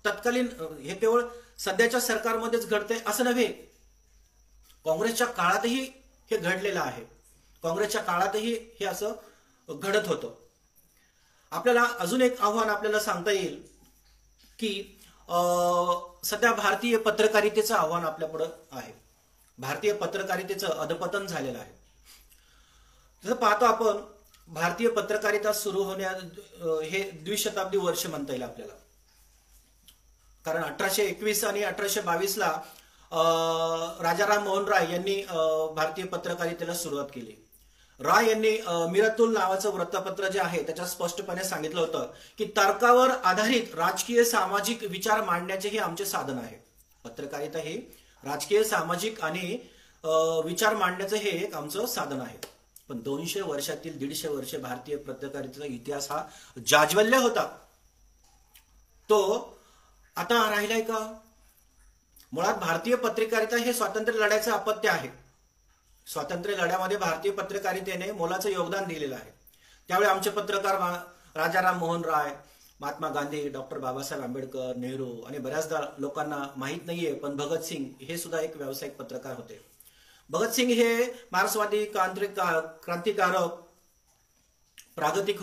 तत्कालीन, हे केवळ सध्याच्या सरकारमध्येच घडतंय असं नव्हे. काँग्रेसच्या काळातही हे घडलेलं आहे. काँग्रेसच्या काळातही हे असं घडत होतं. आपल्याला अजून एक आव्हान आपल्याला सांगता येईल की सध्या भारतीय पत्रकारितेचं आव्हान आपल्यापुढं आहे. भारतीय पत्रकारितेचं अधपतन झालेलं आहे. जसं पाहतो आपण भारतीय पत्रकारिता सुरू होण्या हे द्विशताब्दी वर्ष म्हणता येईल आपल्याला. कारण 1821 आणि 1822ला राजाराम मोहन राय यांनी भारतीय पत्रकारितेला सुरुवात केली. राय यांनी मिरातुल नावाचं वृत्तपत्र जे आहे त्याच्यात स्पष्टपणे सांगितलं होतं की तर्कावर आधारित राजकीय सामाजिक विचार मांडण्याचे हे आमचे साधन आहे. पत्रकारिता हे राजकीय सामाजिक आणि विचार मांडण्याचं हे एक आमचं साधन आहे. पण 200 वर्षातील 150 वर्ष भारतीय पत्रकारितेचा इतिहास हा जाज्वल्य होता. तो आता राहिलाय का? मुळात भारतीय पत्रकारिता हे स्वातंत्र्य लढ्याचं अपत्य आहे. स्वातंत्र्य लढ्यामध्ये भारतीय पत्रकारितेने मोलाचं योगदान दिलेलं आहे. त्यावेळी आमचे पत्रकार राजाराम मोहन राय, महात्मा गांधी, डॉक्टर बाबासाहेब आंबेडकर, नेहरू आणि बऱ्याचदा लोकांना माहीत नाहीये पण भगतसिंग हे सुद्धा एक व्यावसायिक पत्रकार होते. भगतसिंग हे मार्क्सवादी क्रांतिकारक प्रागतिक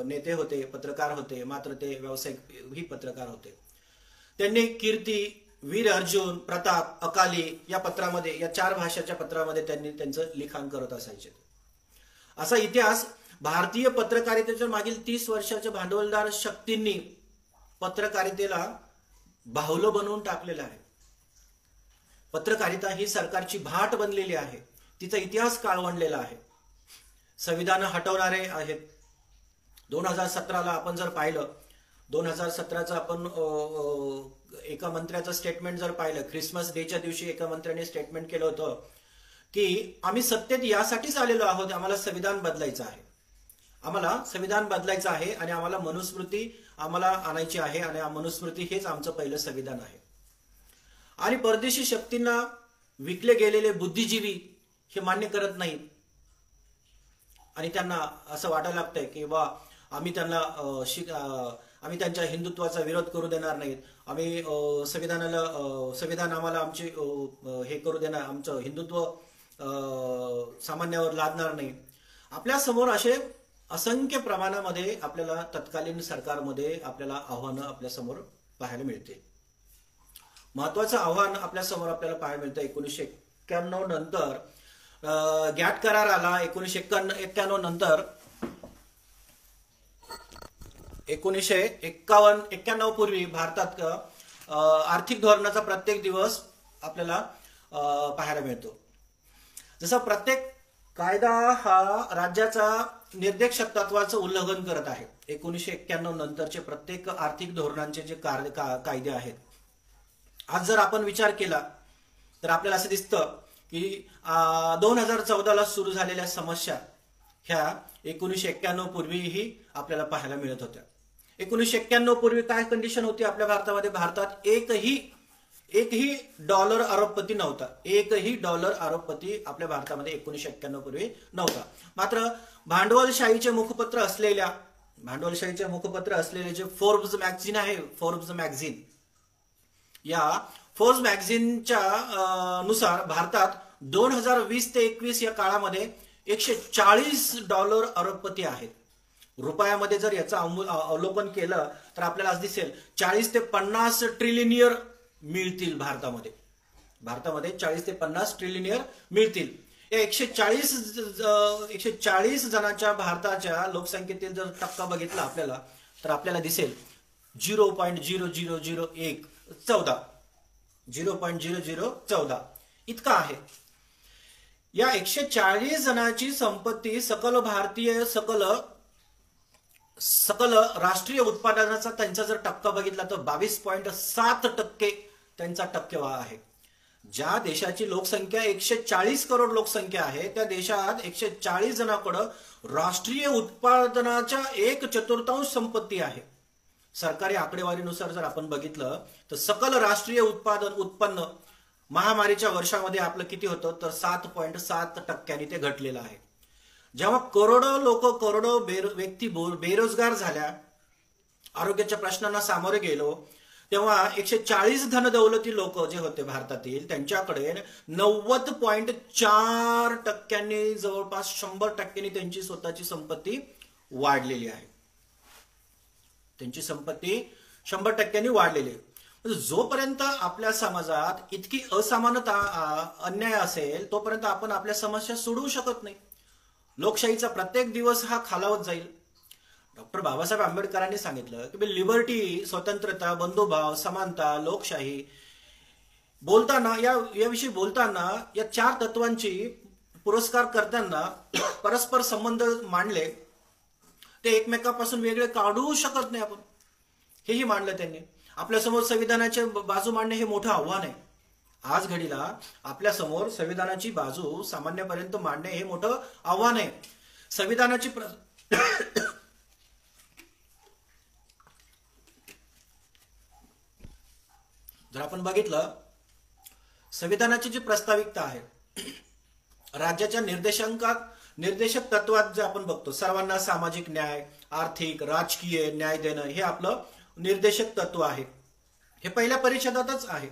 नेते होते, पत्रकार होते. मात्र ते व्यावसायिक ही पत्रकार होते. त्यांनी कीर्ती, वीर अर्जुन, प्रताप, अकाली या पत्रामध्ये, या 4 भाषाच्या पत्रामध्ये त्यांनी त्यांचं लिखाण करत असायचे. असा इतिहास भारतीय पत्रकारितेच्या मागील 30 वर्षाच्या भांडवलदार शक्तींनी पत्रकारितेला बाहुलं बनवून टाकलेलं आहे. पत्रकारिता ही सरकारची भाट बनलेली आहे. तिचा इतिहास काळवंडलेला आहे. संविधान हटवणारे आहेत. 2017ला आपण जर पाहिलं, 2017चं आपण एका मंत्र्याचं स्टेटमेंट जर पाहिलं, ख्रिसमस डेच्या दिवशी एका मंत्र्याने स्टेटमेंट केलं होतं की आम्ही सत्तेत यासाठीच आलेलो आहोत, आम्हाला संविधान बदलायचं आहे, आम्हाला संविधान बदलायचं आहे आणि आम्हाला मनुस्मृती आम्हाला आणायची आहे आणि मनुस्मृती हेच आमचं पहिलं संविधान आहे. आणि परदेशी शक्तींना विकले गेलेले बुद्धिजीवी हे मान्य करत नाहीत आणि त्यांना असं वाटायला लागतंय की बा आम्ही आम्ही त्यांच्या हिंदुत्वाचा विरोध करू देणार नाहीत, आम्ही संविधान आम्हाला आमचे हे करू देणार, आमचं हिंदुत्व सामान्यावर लादणार नाही. आपल्या समोर असे असंख्य प्रमाणामध्ये आपल्याला तत्कालीन सरकारमध्ये आपल्याला आव्हानं आपल्या समोर पाहायला मिळते. महत्वाचं आव्हान आपल्या समोर आपल्याला पाहायला मिळतं 1991 नंतर गॅट करार आला. 1991 नंतर 1991 पूर्वी भारतात आर्थिक धोरणाचा प्रत्येक दिवस आपल्याला पाहायला मिळतो. जसा प्रत्येक कायदा हा राज्याचा निर्देशक तत्वाचं उल्लंघन करत आहे. 1991 नंतरचे प्रत्येक आर्थिक धोरणांचे जे कायदे आहेत, आज जर आपण विचार केला तर आपल्याला असं दिसतं की 2014ला सुरू झालेल्या समस्या ह्या 1991 पूर्वीही आपल्याला पाहायला मिळत होत्या. 1991 पूर्वी काय कंडिशन होती आपल्या भारतामध्ये? भारतात एकही डॉलर अरबपती नव्हता. एकही डॉलर अरबपती आपल्या भारतामध्ये 1991 पूर्वी नव्हता. मात्र भांडवलशाहीचे मुखपत्र असलेले जे फोर्ब्स मॅगझिन आहे, फोर्ब्स मॅगझिन, या फोर्ब्स मॅगझिनच्या नुसार भारतात 2020 ते 21 या काळामध्ये $140 अरबपती आहेत. रुपयामध्ये जर याचं अवलोकन केलं तर आपल्याला आज दिसेल 40 ते 50 ट्रिलियनियर मिळतील भारतामध्ये. 40 ते 50 ट्रिलियनियर मिळतील. या 140 जणांच्या भारताच्या लोकसंख्येतील जर टक्का बघितला आपल्याला तर आपल्याला दिसेल 0.0014 इतका आहे. या 140 जणांची संपत्ती सकल राष्ट्रीय उत्पादनाचा त्यांचा जर टक्का बघितला तर 22.7% त्यांचा टक्केवारी आहे. ज्या देशाची लोकसंख्या 140 करोड लोकसंख्या आहे त्या देशात 140 जणांकडे राष्ट्रीय उत्पादनाच्या 1/4 संपत्ती आहे. सरकारी आकडेवारीनुसार जर आपण बघितलं तर सकल राष्ट्रीय उत्पन्न महामारीच्या वर्षामध्ये आपलं किती होतं तर 7.7% ते घटलेलं आहे. जेव्हा करोडो व्यक्ती बेरोजगार झाल्या, आरोग्याच्या प्रश्नांना सामोरे गेलो, तेव्हा 140 धनदौलती लोक जे होते भारतातील त्यांच्याकडे 90.4% जवळपास 100% त्यांची स्वतःची संपत्ती वाढलेली आहे. त्यांची संपत्ती 100% वाढलेली आहे. जोपर्यंत आपल्या समाजात इतकी असमानता अन्याय असेल तोपर्यंत आपण आपल्या समस्या सोडवू शकत नाही. लोकशाहीचा प्रत्येक दिवस हा खालावत जाईल. डॉक्टर बाबासाहेब आंबेडकरांनी सांगितलं की लिबर्टी, स्वतंत्रता, बंधुभाव, समानता, लोकशाही बोलताना याविषयी बोलताना या 4 तत्वांची पुरस्कार करताना परस्पर संबंध मांडले, ते एकमेकापासून वेगळे काढू शकत नाही आपण, हेही मांडलं त्यांनी. आपल्यासमोर संविधानाची बाजू मांडणे हे मोठं आव्हान आहे. आज घडीला आपल्या समोर संविधानाची बाजू सामान्यपर्यंत मांडणे हे मोठं आव्हान आहे. संविधानाची जर आपण बघितलं, संविधानाची जी प्रास्ताविकता आहे, राज्याच्या निर्देशक तत्वात जे आपण बघतो, सर्वांना सामाजिक न्याय, आर्थिक, राजकीय न्याय देणं हे आपलं निर्देशक तत्व आहे. हे पहिल्या परिच्छेदातच आहे.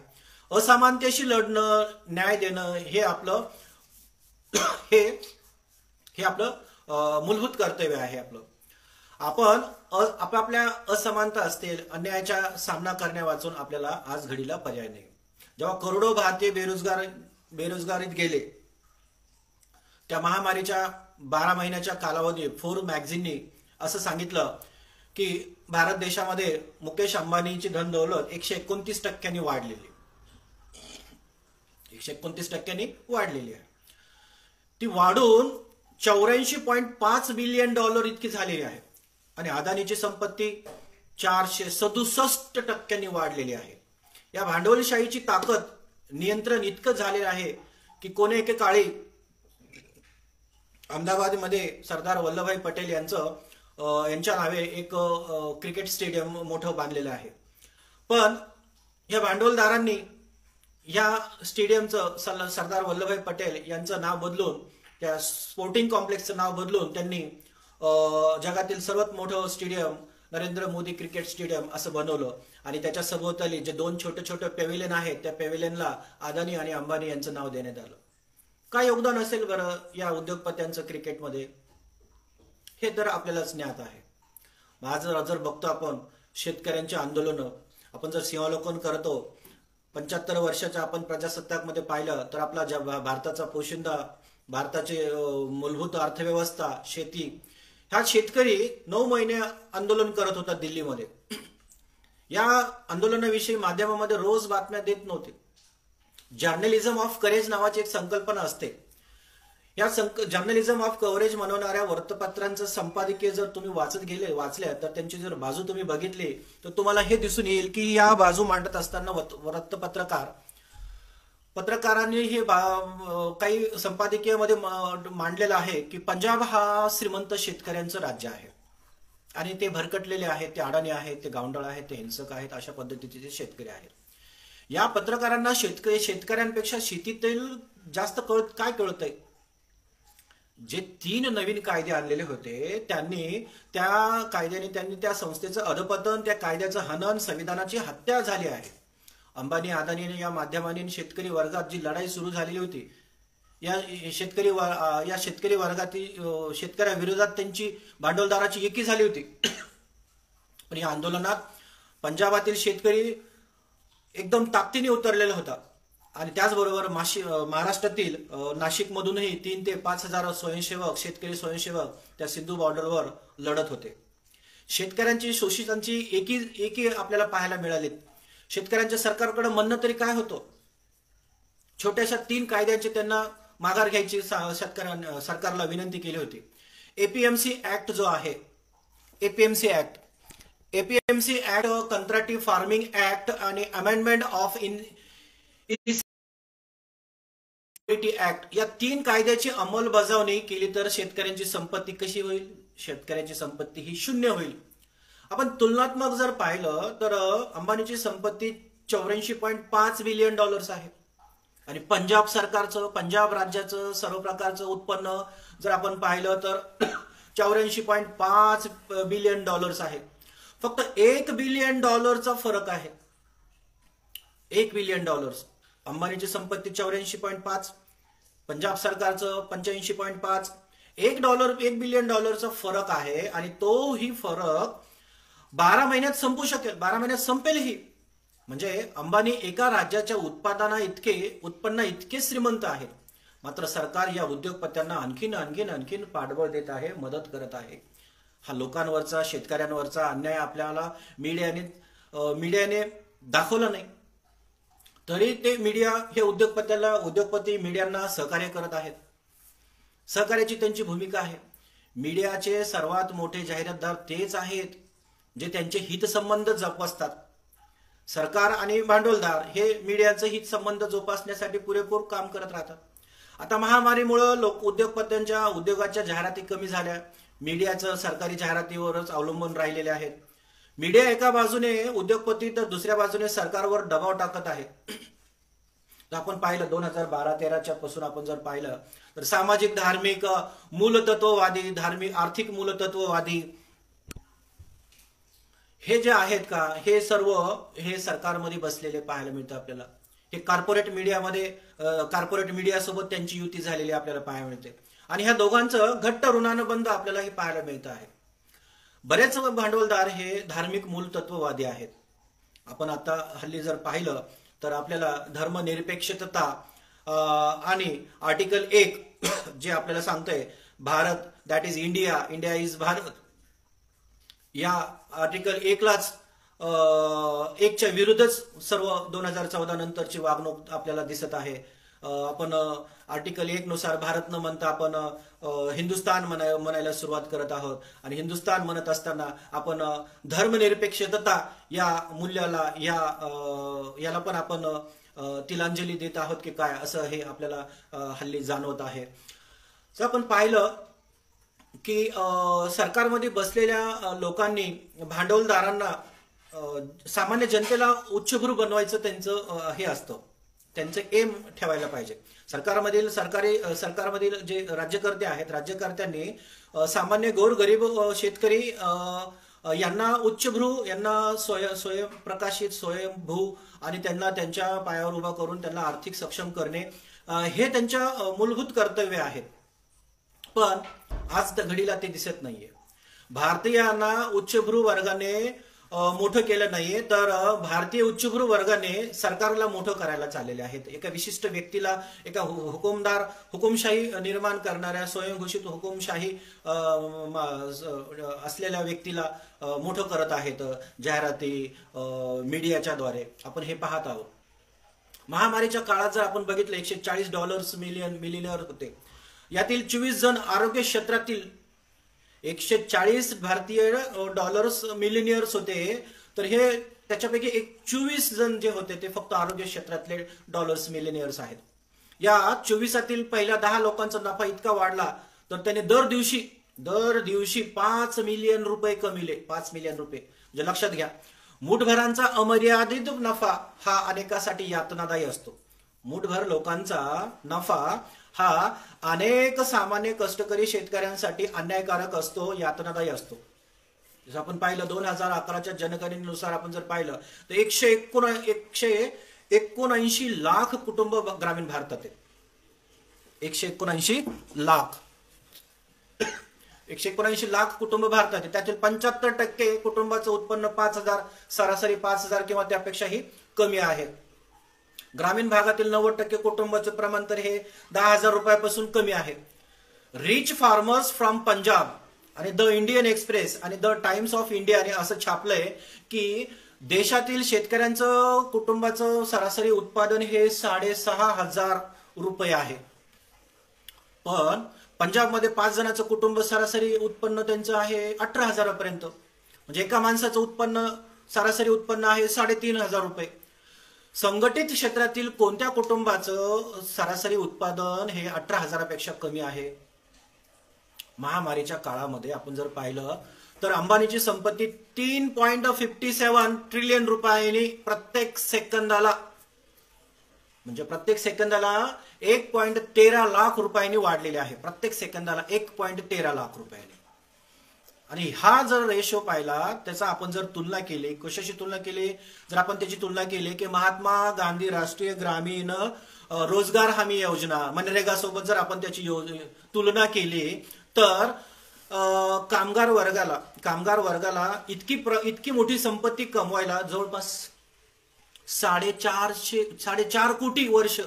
असमानतेशी लढणं, न्याय देणं हे आपलं मूलभूत कर्तव्य आहे. आपण आपापल्या असमानता असतील, अन्यायाचा सामना करण्या वाचून आपल्याला आज घडीला पर्याय नाही. जेव्हा करोडो भारतीय बेरोजगारीत गेले, त्या महामारीच्या 12 महिन्याच्या कालावधीत फोर्ब्स मॅगझिनने असं सांगितलं की भारत देशामध्ये मुकेश अंबानीची धन दौलत 129% वाढलेली, 129% वाढलेली आहे. ती वाढून $84.5 बिलियन इतकी झालेली आहे. आणि अदानीची संपत्ती 467% वाढलेली आहे. या भांडवलशाहीची ताकद, नियंत्रण इतकं झालेलं आहे की कोणे एकेकाळी अहमदाबादमध्ये सरदार वल्लभभाई पटेल यांच्या नावे एक क्रिकेट स्टेडियम मोठं बांधलेलं आहे. पण या भांडवलदारांनी या स्टेडियमचं सरदार वल्लभभाई पटेल यांचं नाव बदलून, त्या स्पोर्टिंग कॉम्प्लेक्सचं नाव बदलून त्यांनी जगातील सर्वात मोठं stadium Narendra Modi cricket stadium असं बनवलं. आणि त्याच्या सभोवताली जे 2 छोटे छोटे पेव्हिलियन आहेत, त्या पेव्हिलियनला अदानी आणि अंबानी यांचं नाव देण्यात आलं. काय योगदान असेल बरं या उद्योगपत्यांचं क्रिकेटमध्ये, हे तर आपल्यालाच ज्ञात आहे. आज जर बघतो आपण शेतकऱ्यांचे आंदोलन, आपण जर सिंहावलोकन करतो 75 वर्षाच्या आपण प्रजासत्ताकमध्ये पाहिलं तर आपला भारताचा पोशिंदा, भारताचे मूलभूत अर्थव्यवस्था शेती, हा शेतकरी 9 महिने आंदोलन करत होता दिल्लीमध्ये. या आंदोलनाविषयी माध्यमामध्ये रोज बातम्या देत नव्हते. जर्नलिझम ऑफ करेज नावाची एक संकल्पना असते. या जर्नलिझम ऑफ कव्हरेज म्हणणाऱ्या वृत्तपत्रांचं संपादकीय जर तुम्ही वाचल्या तर त्यांची जर बाजू तुम्ही बघितली तर तुम्हाला हे दिसून येईल की या बाजू मांडत असताना पत्रकारांनी हे काही संपादकीयमध्ये मांडलेलं आहे की पंजाब हा श्रीमंत शेतकऱ्यांचं राज्य आहे आणि ते भरकटलेले आहेत, ते अडाणी आहेत, ते गावंढळ आहेत, ते हिंसक आहेत, अशा पद्धतीचे जे शेतकरी आहेत. या पत्रकारांना शेतकऱ्यांपेक्षा शेतीतील जास्त काय कळतंय. जे 3 नवीन कायदे आणलेले होते त्यांनी त्या संस्थेचं अधपतन, त्या कायद्याचं हनन, संविधानाची हत्या झाली आहे. अंबानी अदानी या माध्यमांनी शेतकरी वर्गात जी लढाई सुरू झालेली होती, या शेतकरी वर्गातील शेतकऱ्याविरोधात त्यांची भांडवलदाराची एकी झाली होती. पण या आंदोलनात पंजाबातील शेतकरी एकदम ताकदीने उतरलेला होता. आणि त्याचबरोबर महाराष्ट्रातील नाशिकमधूनही 3 ते 5 हजार शेतकरी स्वयंसेवक त्या सिंधू बॉर्डरवर लढत होते. शेतकऱ्यांची, शोषितांची एकी आपल्याला पाहायला मिळाली. शेतकऱ्यांच्या सरकारकडे म्हणणं तरी काय होतं. छोट्याशा 3 कायद्यांची त्यांना माघार घ्यायची सरकारला विनंती केली होती. एपीएमसी ऍक्ट जो आहे, एपीएमसी ऍक्ट, कंत्राटी फार्मिंग ऍक्ट आणि अमेंडमेंट ऑफ ऍक्ट, या 3 कायद्याची अंमलबजावणी केली तर शेतकऱ्यांची संपत्ती कशी होईल. शेतकऱ्याची संपत्ती ही 0 होईल. आपण तुलनात्मक जर पाहिलं तर अंबानीची संपत्ती $84.5 बिलियन आहे. आणि पंजाब राज्याचं सर्व प्रकारचं उत्पन्न जर आपण पाहिलं तर $84.5 बिलियन आहे. फक्त $1 बिलियन फरक आहे. $1 बिलियन. अंबानीची संपत्ती 84.5, पंजाब सरकारचं 85.5, $1 बिलियन फरक आहे. आणि तो ही फरक 12 महिन्यात संपू शकेल, 12 महिन्यात संपेलही. म्हणजे अंबानी एका राज्याच्या उत्पन्न इतके श्रीमंत आहेत. मात्र सरकार या उद्योगपत्यांना आणखीन पाठबळ देत आहे, मदत करत आहे. हा लोकांवरचा, शेतकऱ्यांवरचा अन्याय आपल्याला मीडियाने दाखवला नाही, तरी ते मीडिया हे उद्योगपती मीडियांना सहकार्य करत आहेत. सहकार्याची त्यांची भूमिका आहे. मीडियाचे सर्वात मोठे जाहिरातदार तेच आहेत जे त्यांचे हितसंबंध जोपासतात. सरकार आणि भांडवलदार हे मीडियाचे हितसंबंध जोपासण्यासाठी पुरेपूर काम करत राहतात. आता महामारीमुळे उद्योगाच्या जाहिराती कमी झाल्या. मीडियाचं सरकारी जाहिरातीवरच अवलंबून राहिलेले आहेत. मीडिया एका बाजूने उद्योगपती तर दुसऱ्या बाजूने सरकारवर दबाव टाकत आहे. तर आपण पाहिलं 2012-13 पासून आपण जर पाहिलं तर सामाजिक, धार्मिक, मूलतत्ववादी, आर्थिक मूलतत्ववादी हे जे आहेत का, हे सर्व हे सरकारमध्ये बसलेले पाहायला मिळतं आपल्याला. हे कॉर्पोरेट मीडियासोबत त्यांची युती झालेली आपल्याला पाहायला मिळते. आणि ह्या दोघांचं घट्ट ऋणानुबंध आपल्याला हे पाहायला मिळतं आहे. बरेच भांडवलदार हे धार्मिक मूलतत्ववादी आहेत. आपण आता हल्ली जर पाहिलं तर आपल्याला धर्मनिरपेक्षता आणि आर्टिकल 1 जे आपल्याला सांगतंय Bharat that is India, India is Bharat, या आर्टिकल 1लाच 1च्या विरुद्धच सर्व 2014 नंतरची वागणूक आपल्याला दिसत आहे. आपण आर्टिकल 1 नुसार भारत न म्हणता आपण हिंदुस्थान म्हणायला सुरुवात करत आहोत आणि हिंदुस्थान म्हणत असताना आपण धर्मनिरपेक्षता या मूल्याला याला पण आपण तिलांजली देत आहोत की काय, असं हे आपल्याला हल्ली जाणवत आहे. जर आपण पाहिलं की सरकारमध्ये बसलेल्या लोकांनी भांडवलदारांना सामान्य जनतेला उच्चभ्रू बनवायचं त्यांचं हे असतं, त्यांचं एम ठेवायला पाहिजे. सरकारमधील जे राज्यकर्ते आहेत, राज्यकर्त्यांनी सामान्य गोरगरीब शेतकरी यांना उच्चभ्रू, यांना स्वयंप्रकाशित, स्वयंभू आणि त्यांना त्यांच्या पायावर उभा करून त्यांना आर्थिक सक्षम करणे हे त्यांच्या मूलभूत कर्तव्य आहेत. पण आज त्या घडीला ते दिसत नाहीये. भारतीयांना उच्चभ्रू वर्गाने मोठं केलं नाहीये, तर भारतीय उच्चभ्रू वर्गाने सरकारला मोठं करायला चाललेले आहेत. एका विशिष्ट व्यक्तीला, एका हुकुमशाही निर्माण करणाऱ्या, स्वयंघोषित हुकुमशाही असलेल्या व्यक्तीला मोठं करत आहेत जाहिराती, मीडियाच्या द्वारे. आपण हे पाहत आहोत. महामारीच्या काळात जर आपण बघितलं, $140 मिलियनर होते. यातील 24 जण आरोग्य क्षेत्रातील, 140 भारतीय डॉलर्स मिलिनियर्स होते, तर हे त्याच्यापैकी 24 जण जे होते ते फक्त आरोग्य क्षेत्रातले डॉलर्स मिलिनियर्स आहेत. या 24तील पहिल्या 10 लोकांचा नफा इतका वाढला तर त्याने दर दिवशी 5 मिलियन रुपये कमिले. 5 मिलियन रुपये म्हणजे लक्षात घ्या, मुठभरांचा अमर्यादित नफा हा अनेकासाठी यातनादायी असतो. मुठभर लोकांचा नफा हा अनेक सामान्य कष्टकरी शेतकऱ्यांसाठी अन्यायकारक असतो, यातनादायी असतो. जसं आपण पाहिलं 2011च्या जनगणनेनुसार आपण जर पाहिलं तर 179 लाख कुटुंब ग्रामीण भारतात आहेत. 179 लाख कुटुंब भारतात आहेत. त्यातील 75% कुटुंबाचं उत्पन्न 5,000, सरासरी 5,000 किंवा त्यापेक्षाही कमी आहे. ग्रामीण भागातील 90% कुटुंबाचं प्रमाण तर हे 10,000 रुपयापासून कमी आहे. रिच फार्मर्स फ्रॉम पंजाब आणि द इंडियन एक्सप्रेस आणि द टाइम्स ऑफ इंडियाने असं छापलंय की देशातील शेतकऱ्यांचं कुटुंबाचं सरासरी उत्पादन हे 6,500 रुपये आहे. पण पंजाबमध्ये 5 जणांचं कुटुंब सरासरी उत्पन्न त्यांचं आहे 18,000 पर्यंत. म्हणजे एका माणसाचं उत्पन्न, सरासरी उत्पन्न आहे 3,500 रुपये. संघटित क्षेत्रातील कोणत्या कुटुंबाचं सरासरी उत्पादन हे 18,000 पेक्षा कमी आहे? महामारीच्या काळामध्ये आपण जर पाहिलं तर अंबानीची संपत्ती 3.57 ट्रिलियन रुपयांनी प्रत्येक सेकंदाला 1.13 लाख रुपयांनी वाढलेली आहे. प्रत्येक सेकंदाला 1.13 लाख रुपयांनी. आणि हा जर रेशो पाहिला, त्याचा आपण जर तुलना केली, कशाशी तुलना केली, जर आपण त्याची तुलना केली की महात्मा गांधी राष्ट्रीय ग्रामीण रोजगार हमी योजना मनरेगा सोबत जर आपण त्याची तुलना केली तर कामगार वर्गाला इतकी मोठी संपत्ती कमवायला जवळपास 4.5 कोटी वर्ष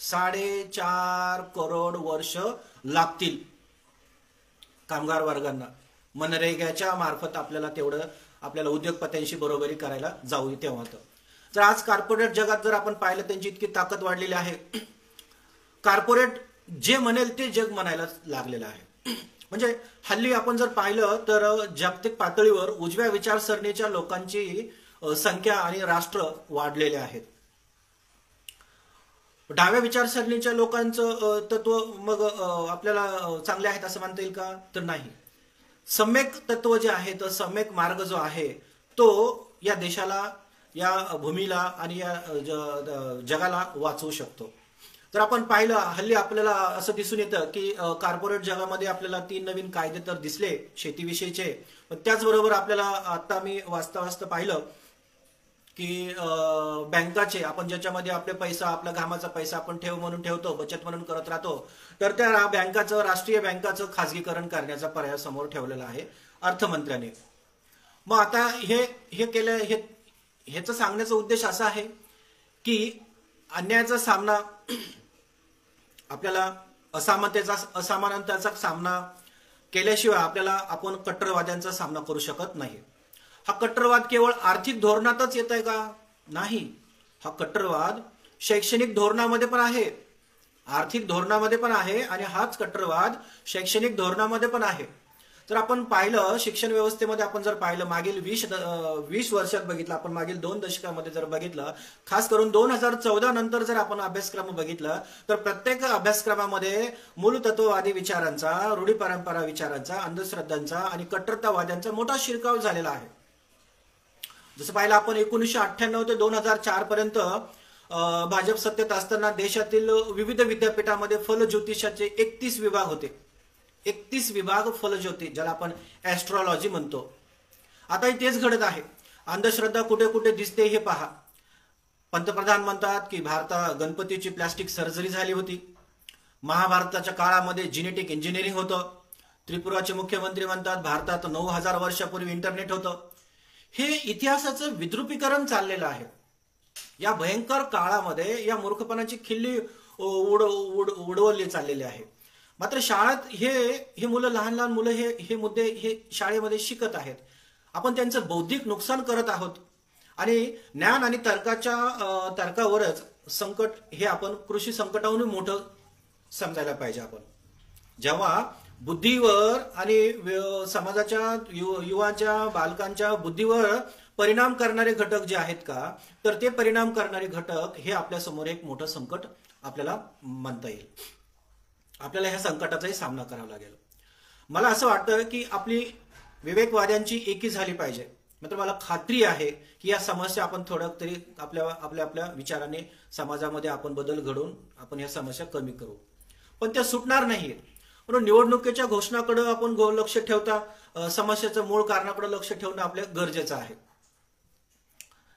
4.5 करोड वर्ष लागतील कामगार वर्गांना. मनरेगाच्या मार्फत आपल्याला उद्योगपत्यांशी बरोबरी करायला जाऊ तेव्हा. जर आज कॉर्पोरेट जगात जर आपण पाहिलं, त्यांची इतकी ताकद वाढलेली आहे. कॉर्पोरेट जे म्हणेल ते जग म्हणायला लागलेलं आहे. म्हणजे हल्ली आपण जर पाहिलं तर जागतिक पातळीवर उजव्या विचारसरणीच्या लोकांची संख्या आणि राष्ट्र वाढलेले आहेत. डाव्या विचारसरणीच्या लोकांचं तत्व मग आपल्याला चांगले आहेत असं म्हणता येईल का? तर नाही. सम्यक तत्व जे आहे, तर सम्यक मार्ग जो आहे तो या देशाला, या भूमीला आणि या जगाला वाचवू शकतो. जर आपण पाहिलं हल्ली आपल्याला असं दिसून येतं की कॉर्पोरेट जगामध्ये आपल्याला 3 नवीन कायदे तर दिसले शेतीविषयीचे, पण त्याचबरोबर आपल्याला आता मी वाचता पाहिलं की बँकाचे, आपण ज्याच्यामध्ये आपले पैसा, आपला घामाचा पैसा आपण ठेव म्हणून ठेवतो, बचत म्हणून करत राहतो, तर त्या बँकाचं, राष्ट्रीय बँकाचं खाजगीकरण करण्याचा पर्याय समोर ठेवलेला आहे अर्थमंत्र्यांनी. मग आता हे केलं, ह्याचं सांगण्याचा उद्देश असा आहे की अन्यायाचा सामना आपल्याला असमानतेचा सामना केल्याशिवाय आपण कट्टरवाद्यांचा सामना करू शकत नाही. हा कट्टरवाद केवळ आर्थिक धोरणातच येत आहे का? नाही. हा कट्टरवाद शैक्षणिक धोरणामध्ये पण आहे, आर्थिक धोरणामध्ये पण आहे आणि हाच कट्टरवाद शैक्षणिक धोरणामध्ये पण आहे. जर आपण पाहिलं शिक्षण व्यवस्थेमध्ये, आपण जर पाहिलं मागील 20 वर्षात बघितलं, आपण मागील 2 दशकामध्ये जर बघितलं, खास करून 2014 नंतर जर आपण अभ्यासक्रम बघितलं तर प्रत्येक अभ्यासक्रमामध्ये मूलतत्ववादी विचारांचा, रूढी परंपरा विचारांचा, अंधश्रद्धांचा आणि कट्टरतावाद्यांचा मोठा शिरकाव झालेला आहे. जसं पाहिलं आपण 1998 ते 2004 पर्यंत भाजप सत्तेत असताना देशातील विविध विद्यापीठामध्ये फलज्योतिषाचे 31 विभाग होते. 31 विभाग फलज्योती, ज्याला आपण ऍस्ट्रॉलॉजी म्हणतो. आताही तेच घडत आहे. अंधश्रद्धा कुठे कुठे दिसते हे पहा. पंतप्रधान म्हणतात की भारतात गणपतीची प्लास्टिक सर्जरी झाली होती. महाभारताच्या काळामध्ये जेनेटिक इंजिनिअरिंग होतं. त्रिपुराचे मुख्यमंत्री म्हणतात भारतात 9000 वर्षापूर्वी इंटरनेट होतं. हे इतिहासाचं विद्रुपीकरण चाललेलं आहे. या भयंकर काळामध्ये या मूर्खपणाची खिल्ली उडवली चाललेली आहे. मात्र शाळेत हे मुलं, लहान लहान मुलं हे मुद्दे हे शाळेमध्ये शिकत आहेत. आपण त्यांचं बौद्धिक नुकसान करत आहोत आणि ज्ञान आणि तर्कावरच संकट हे आपण कृषी संकटाहून मोठं समजायला पाहिजे. आपण जेव्हा बुद्धीवर आणि समाजाच्या युवांच्या बालकांच्या बुद्धीवर परिणाम करणारे घटक जे आहेत का, तर ते परिणाम करणारे घटक हे आपल्या समोर एक मोठं संकट आपल्याला म्हणता येईल. आपल्याला ह्या संकटाचाही सामना करावा लागेल. मला असं वाटतं की आपली विवेकवाद्यांची एकी झाली पाहिजे. मात्र मला खात्री आहे की या समस्या आपण थोडं तरी आपल्या विचाराने समाजामध्ये आपण बदल घडवून आपण या समस्या कमी करू. पण त्या सुटणार नाहीत. म्हणून निवडणुकीच्या घोषणाकडे आपण लक्ष ठेवता समस्याचं मूळ कारणाकडे लक्ष ठेवणं आपल्या गरजेचं आहे.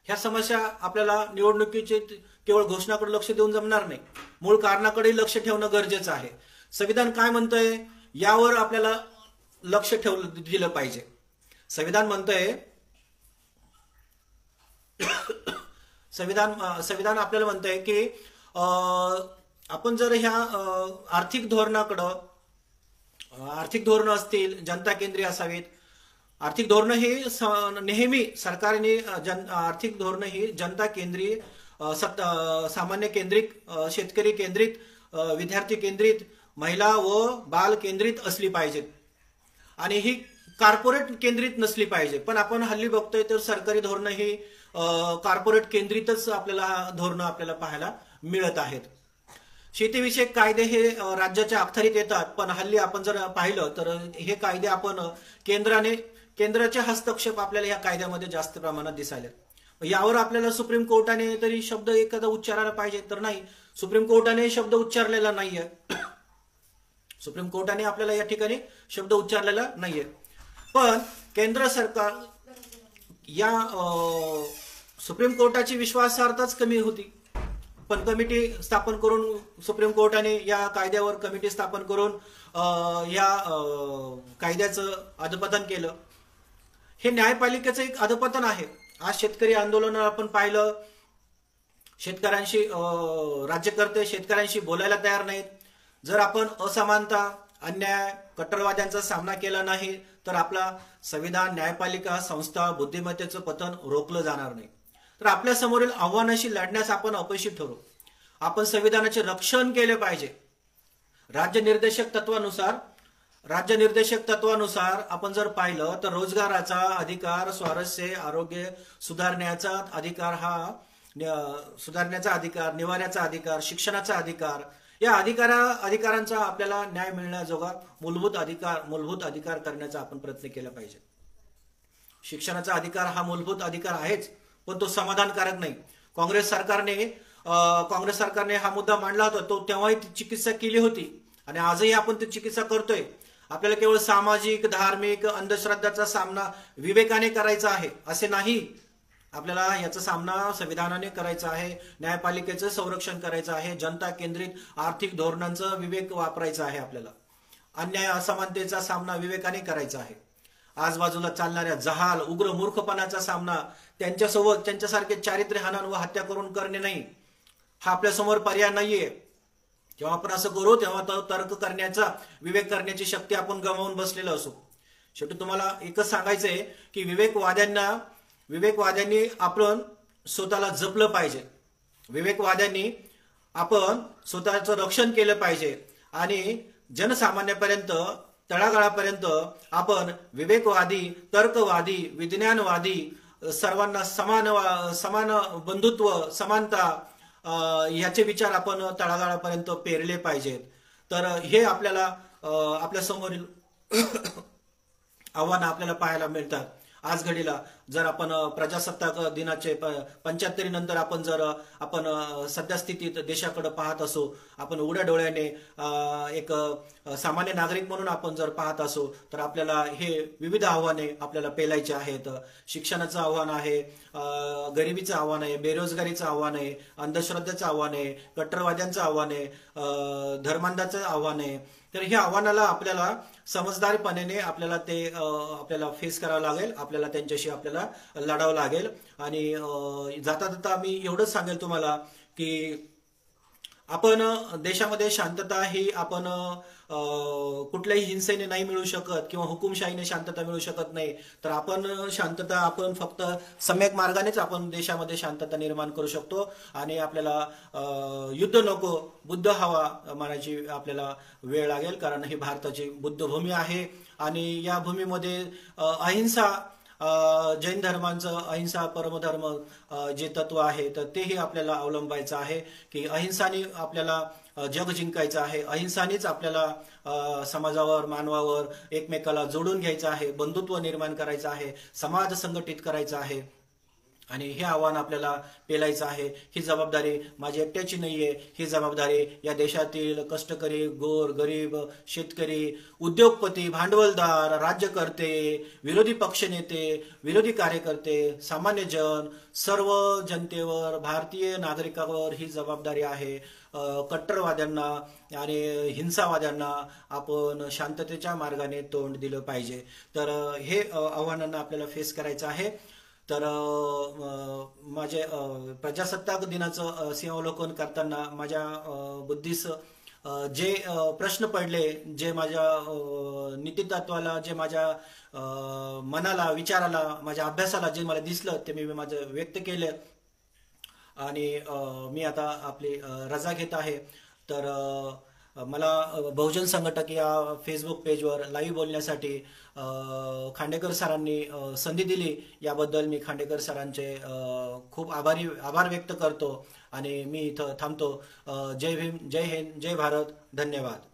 ह्या समस्या आपल्याला निवडणुकीचे केवळ घोषणाकडे लक्ष देऊन जमणार नाही, मूळ कारणाकडे लक्ष ठेवणं गरजेचं आहे. संविधान काय म्हणतंय यावर आपल्याला लक्ष दिलं पाहिजे. संविधान म्हणतंय, संविधान आपल्याला म्हणतंय की आपण जर ह्या आर्थिक धोरणं असतील जनता केंद्रीय असावीत. आर्थिक धोरणं ही नेहमी सरकारने आर्थिक धोरणं ही जनता केंद्रीय, सामान्य केंद्रित, शेतकरी केंद्रित, विद्यार्थी केंद्रित, महिला व बाल केंद्रित असली पाहिजेत आणि ही कॉर्पोरेट केंद्रित नसली पाहिजे. पण आपण हल्ली बघतोय तर सरकारी धोरणं ही कॉर्पोरेट केंद्रितच धोरणं आपल्याला पाहायला मिळत आहेत. शेतीविषयक कायदे हे राज्याच्या अखत्यारीत येतात, पण हल्ली आपण जर पाहिलं तर हे कायदे आपण केंद्राचे हस्तक्षेप आपल्याला या कायद्यामध्ये जास्त प्रमाणात दिसायला. यावर आपल्याला सुप्रीम कोर्टाने तरी शब्द एखादा उच्चारायला पाहिजे, तर नाही. सुप्रीम कोर्टाने शब्द उच्चारलेला नाहीये. सुप्रीम कोर्टाने आपल्याला या ठिकाणी शब्द उच्चारलेला नाहीये. पण केंद्र सरकार या सुप्रीम कोर्टाची विश्वासार्हताच कमी होती. पण कमिटी स्थापन करून सुप्रीम कोर्टाने या कायद्यावर कमिटी स्थापन करून या कायद्याचं अधपतन केलं. हे न्यायपालिकेचं एक अधपतन आहे. आज शेतकरी आंदोलन आपण पाहिलं, शेतकऱ्यांशी राज्यकर्ते शेतकऱ्यांशी बोलायला तयार नाहीत. जर आपण असमानता, अन्याय, कट्टरवाद्यांचा सामना केला नाही तर आपला संविधान, न्यायपालिका, संस्था, बुद्धिमत्तेचं पतन रोखलं जाणार नाही. तर आपल्या समोरील आव्हानाशी लढण्यास आपण अपयशी ठरू. आपण संविधानाचे रक्षण केले पाहिजे. राज्यनिर्देशक तत्वानुसार आपण जर पाहिलं तर रोजगाराचा अधिकार, स्वारस्य, आरोग्य सुधारण्याचा अधिकार, निवाऱ्याचा अधिकार, शिक्षणाचा अधिकार, या अधिकारांचा आपल्याला न्याय मिळण्याजोगा मूलभूत अधिकार करण्याचा आपण प्रयत्न केला पाहिजे. शिक्षणाचा अधिकार हा मूलभूत अधिकार आहेच, पण तो समाधानकारक नाही. काँग्रेस सरकारने हा मुद्दा मांडला होता. तो तेव्हाही चिकित्सा केली होती आणि आजही आपण ती चिकित्सा करतोय. आपल्याला केवळ सामाजिक, धार्मिक, अंधश्रद्धाचा सामना विवेकाने करायचा आहे असे नाही. आपल्याला याचा सामना संविधानाने करायचा आहे, न्यायपालिकेचं संरक्षण करायचं आहे, जनता केंद्रित आर्थिक धोरणांचा विवेक वापरायचा आहे. आपल्याला अन्याय, असमानतेचा सामना विवेकाने करायचा आहे. आजबाजूला चालणाऱ्या जहाल उग्र मूर्खपणाचा सामना त्यांच्यासोबत त्यांच्यासारखे चारित्र्य हनन व हत्या करून करणे नाही, हा आपल्यासमोर पर्याय नाहीये. जेव्हा आपण असं करू तेव्हा तर्क करण्याचा, विवेक करण्याची शक्ती आपण गमावून बसलेलो असू. शेवटी तुम्हाला एकच सांगायचंय की विवेकवाद्यांनी आपण स्वतःला जपलं पाहिजे. विवेकवाद्यांनी आपण स्वतःचं रक्षण केलं पाहिजे आणि जनसामान्यापर्यंत, तळागाळापर्यंत आपण विवेकवादी, तर्कवादी, विज्ञानवादी, सर्वांना समान बंधुत्व, समानता याचे विचार आपण तळागाळापर्यंत पेरले पाहिजेत. तर हे आपल्याला आपल्या समोरील आव्हानं आपल्याला पाहायला मिळतात. आज घडीला जर आपण प्रजासत्ताक दिनाचे 75 नंतर आपण सध्या स्थितीत देशाकडे पाहत असो, आपण उघड्या डोळ्याने एक सामान्य नागरिक म्हणून आपण जर पाहत असो, तर आपल्याला हे विविध आव्हाने आपल्याला पेलायचे आहेत. शिक्षणाचं आव्हान आहे, गरिबीचं आव्हान आहे, बेरोजगारीचं आव्हान आहे, अंधश्रद्धेचं आव्हान आहे, कट्टरवाद्यांचं आव्हान आहे, धर्मांधाचं आव्हान आहे. तर ह्या आव्हानाला आपल्याला समजदारपणाने आपल्याला फेस करावं लागेल, आपल्याला त्यांच्याशी आपल्याला लढावं लागेल. आणि जाता जाता मी एवढंच सांगेल तुम्हाला की आपण देशामध्ये शांतता ही आपण कुठल्याही हिंसेने नाही मिळू शकत किंवा हुकुमशाहीने शांतता मिळू शकत नाही. तर आपण फक्त सम्यक मार्गानेच आपण देशामध्ये शांतता निर्माण करू शकतो. आणि आपल्याला युद्ध नको, बुद्ध हवा म्हणायची आपल्याला वेळ लागेल, कारण ही भारताची बुद्धभूमी आहे. आणि या भूमीमध्ये अहिंसा, जैन धर्मांचं अहिंसा परमधर्म जे तत्व आहे तर तेही आपल्याला अवलंबायचं आहे की अहिंसाने आपल्याला जग जिंकायचं आहे. अहिंसानेच आपल्याला समाजावर, मानवावर एकमेकाला जोडून घ्यायचं आहे, बंधुत्व निर्माण करायचं आहे, समाज संघटित करायचा आहे. आणि हे आव्हान आपल्याला पेलायचं आहे. ही जबाबदारी माझी एकट्याची नाहीये, ही जबाबदारी या देशातील कष्टकरी, गोर गरीब, शेतकरी, उद्योगपती, भांडवलदार, राज्यकर्ते, विरोधी पक्षनेते, विरोधी कार्यकर्ते, सामान्य जन, सर्व जनतेवर, भारतीय नागरिकांवर ही जबाबदारी आहे. कट्टरवाद्यांना आणि हिंसावाद्यांना आपण शांततेच्या मार्गाने तोंड दिलं पाहिजे. तर हे आव्हानांना आपल्याला फेस करायचं आहे. तर माझे प्रजासत्ताक दिनाचं सिंहावलोकन करताना माझ्या बुद्धीस जे प्रश्न पडले, जे माझ्या नीतितत्वाला, जे माझ्या मनाला, विचाराला, माझ्या अभ्यासाला जे मला दिसलं ते मी माझं व्यक्त केलं. आणि मी आता आपली रजा घेत आहे. तर मला बहुजन संघटक या फेसबुक पेजवर लाईव्ह बोलण्यासाठी खांडेकर सरांनी संधी दिली, याबद्दल मी खांडेकर सरांचे खूप आभार व्यक्त करतो. आणि मी इथं थांबतो. जय भीम, जय हिंद, जय भारत, धन्यवाद.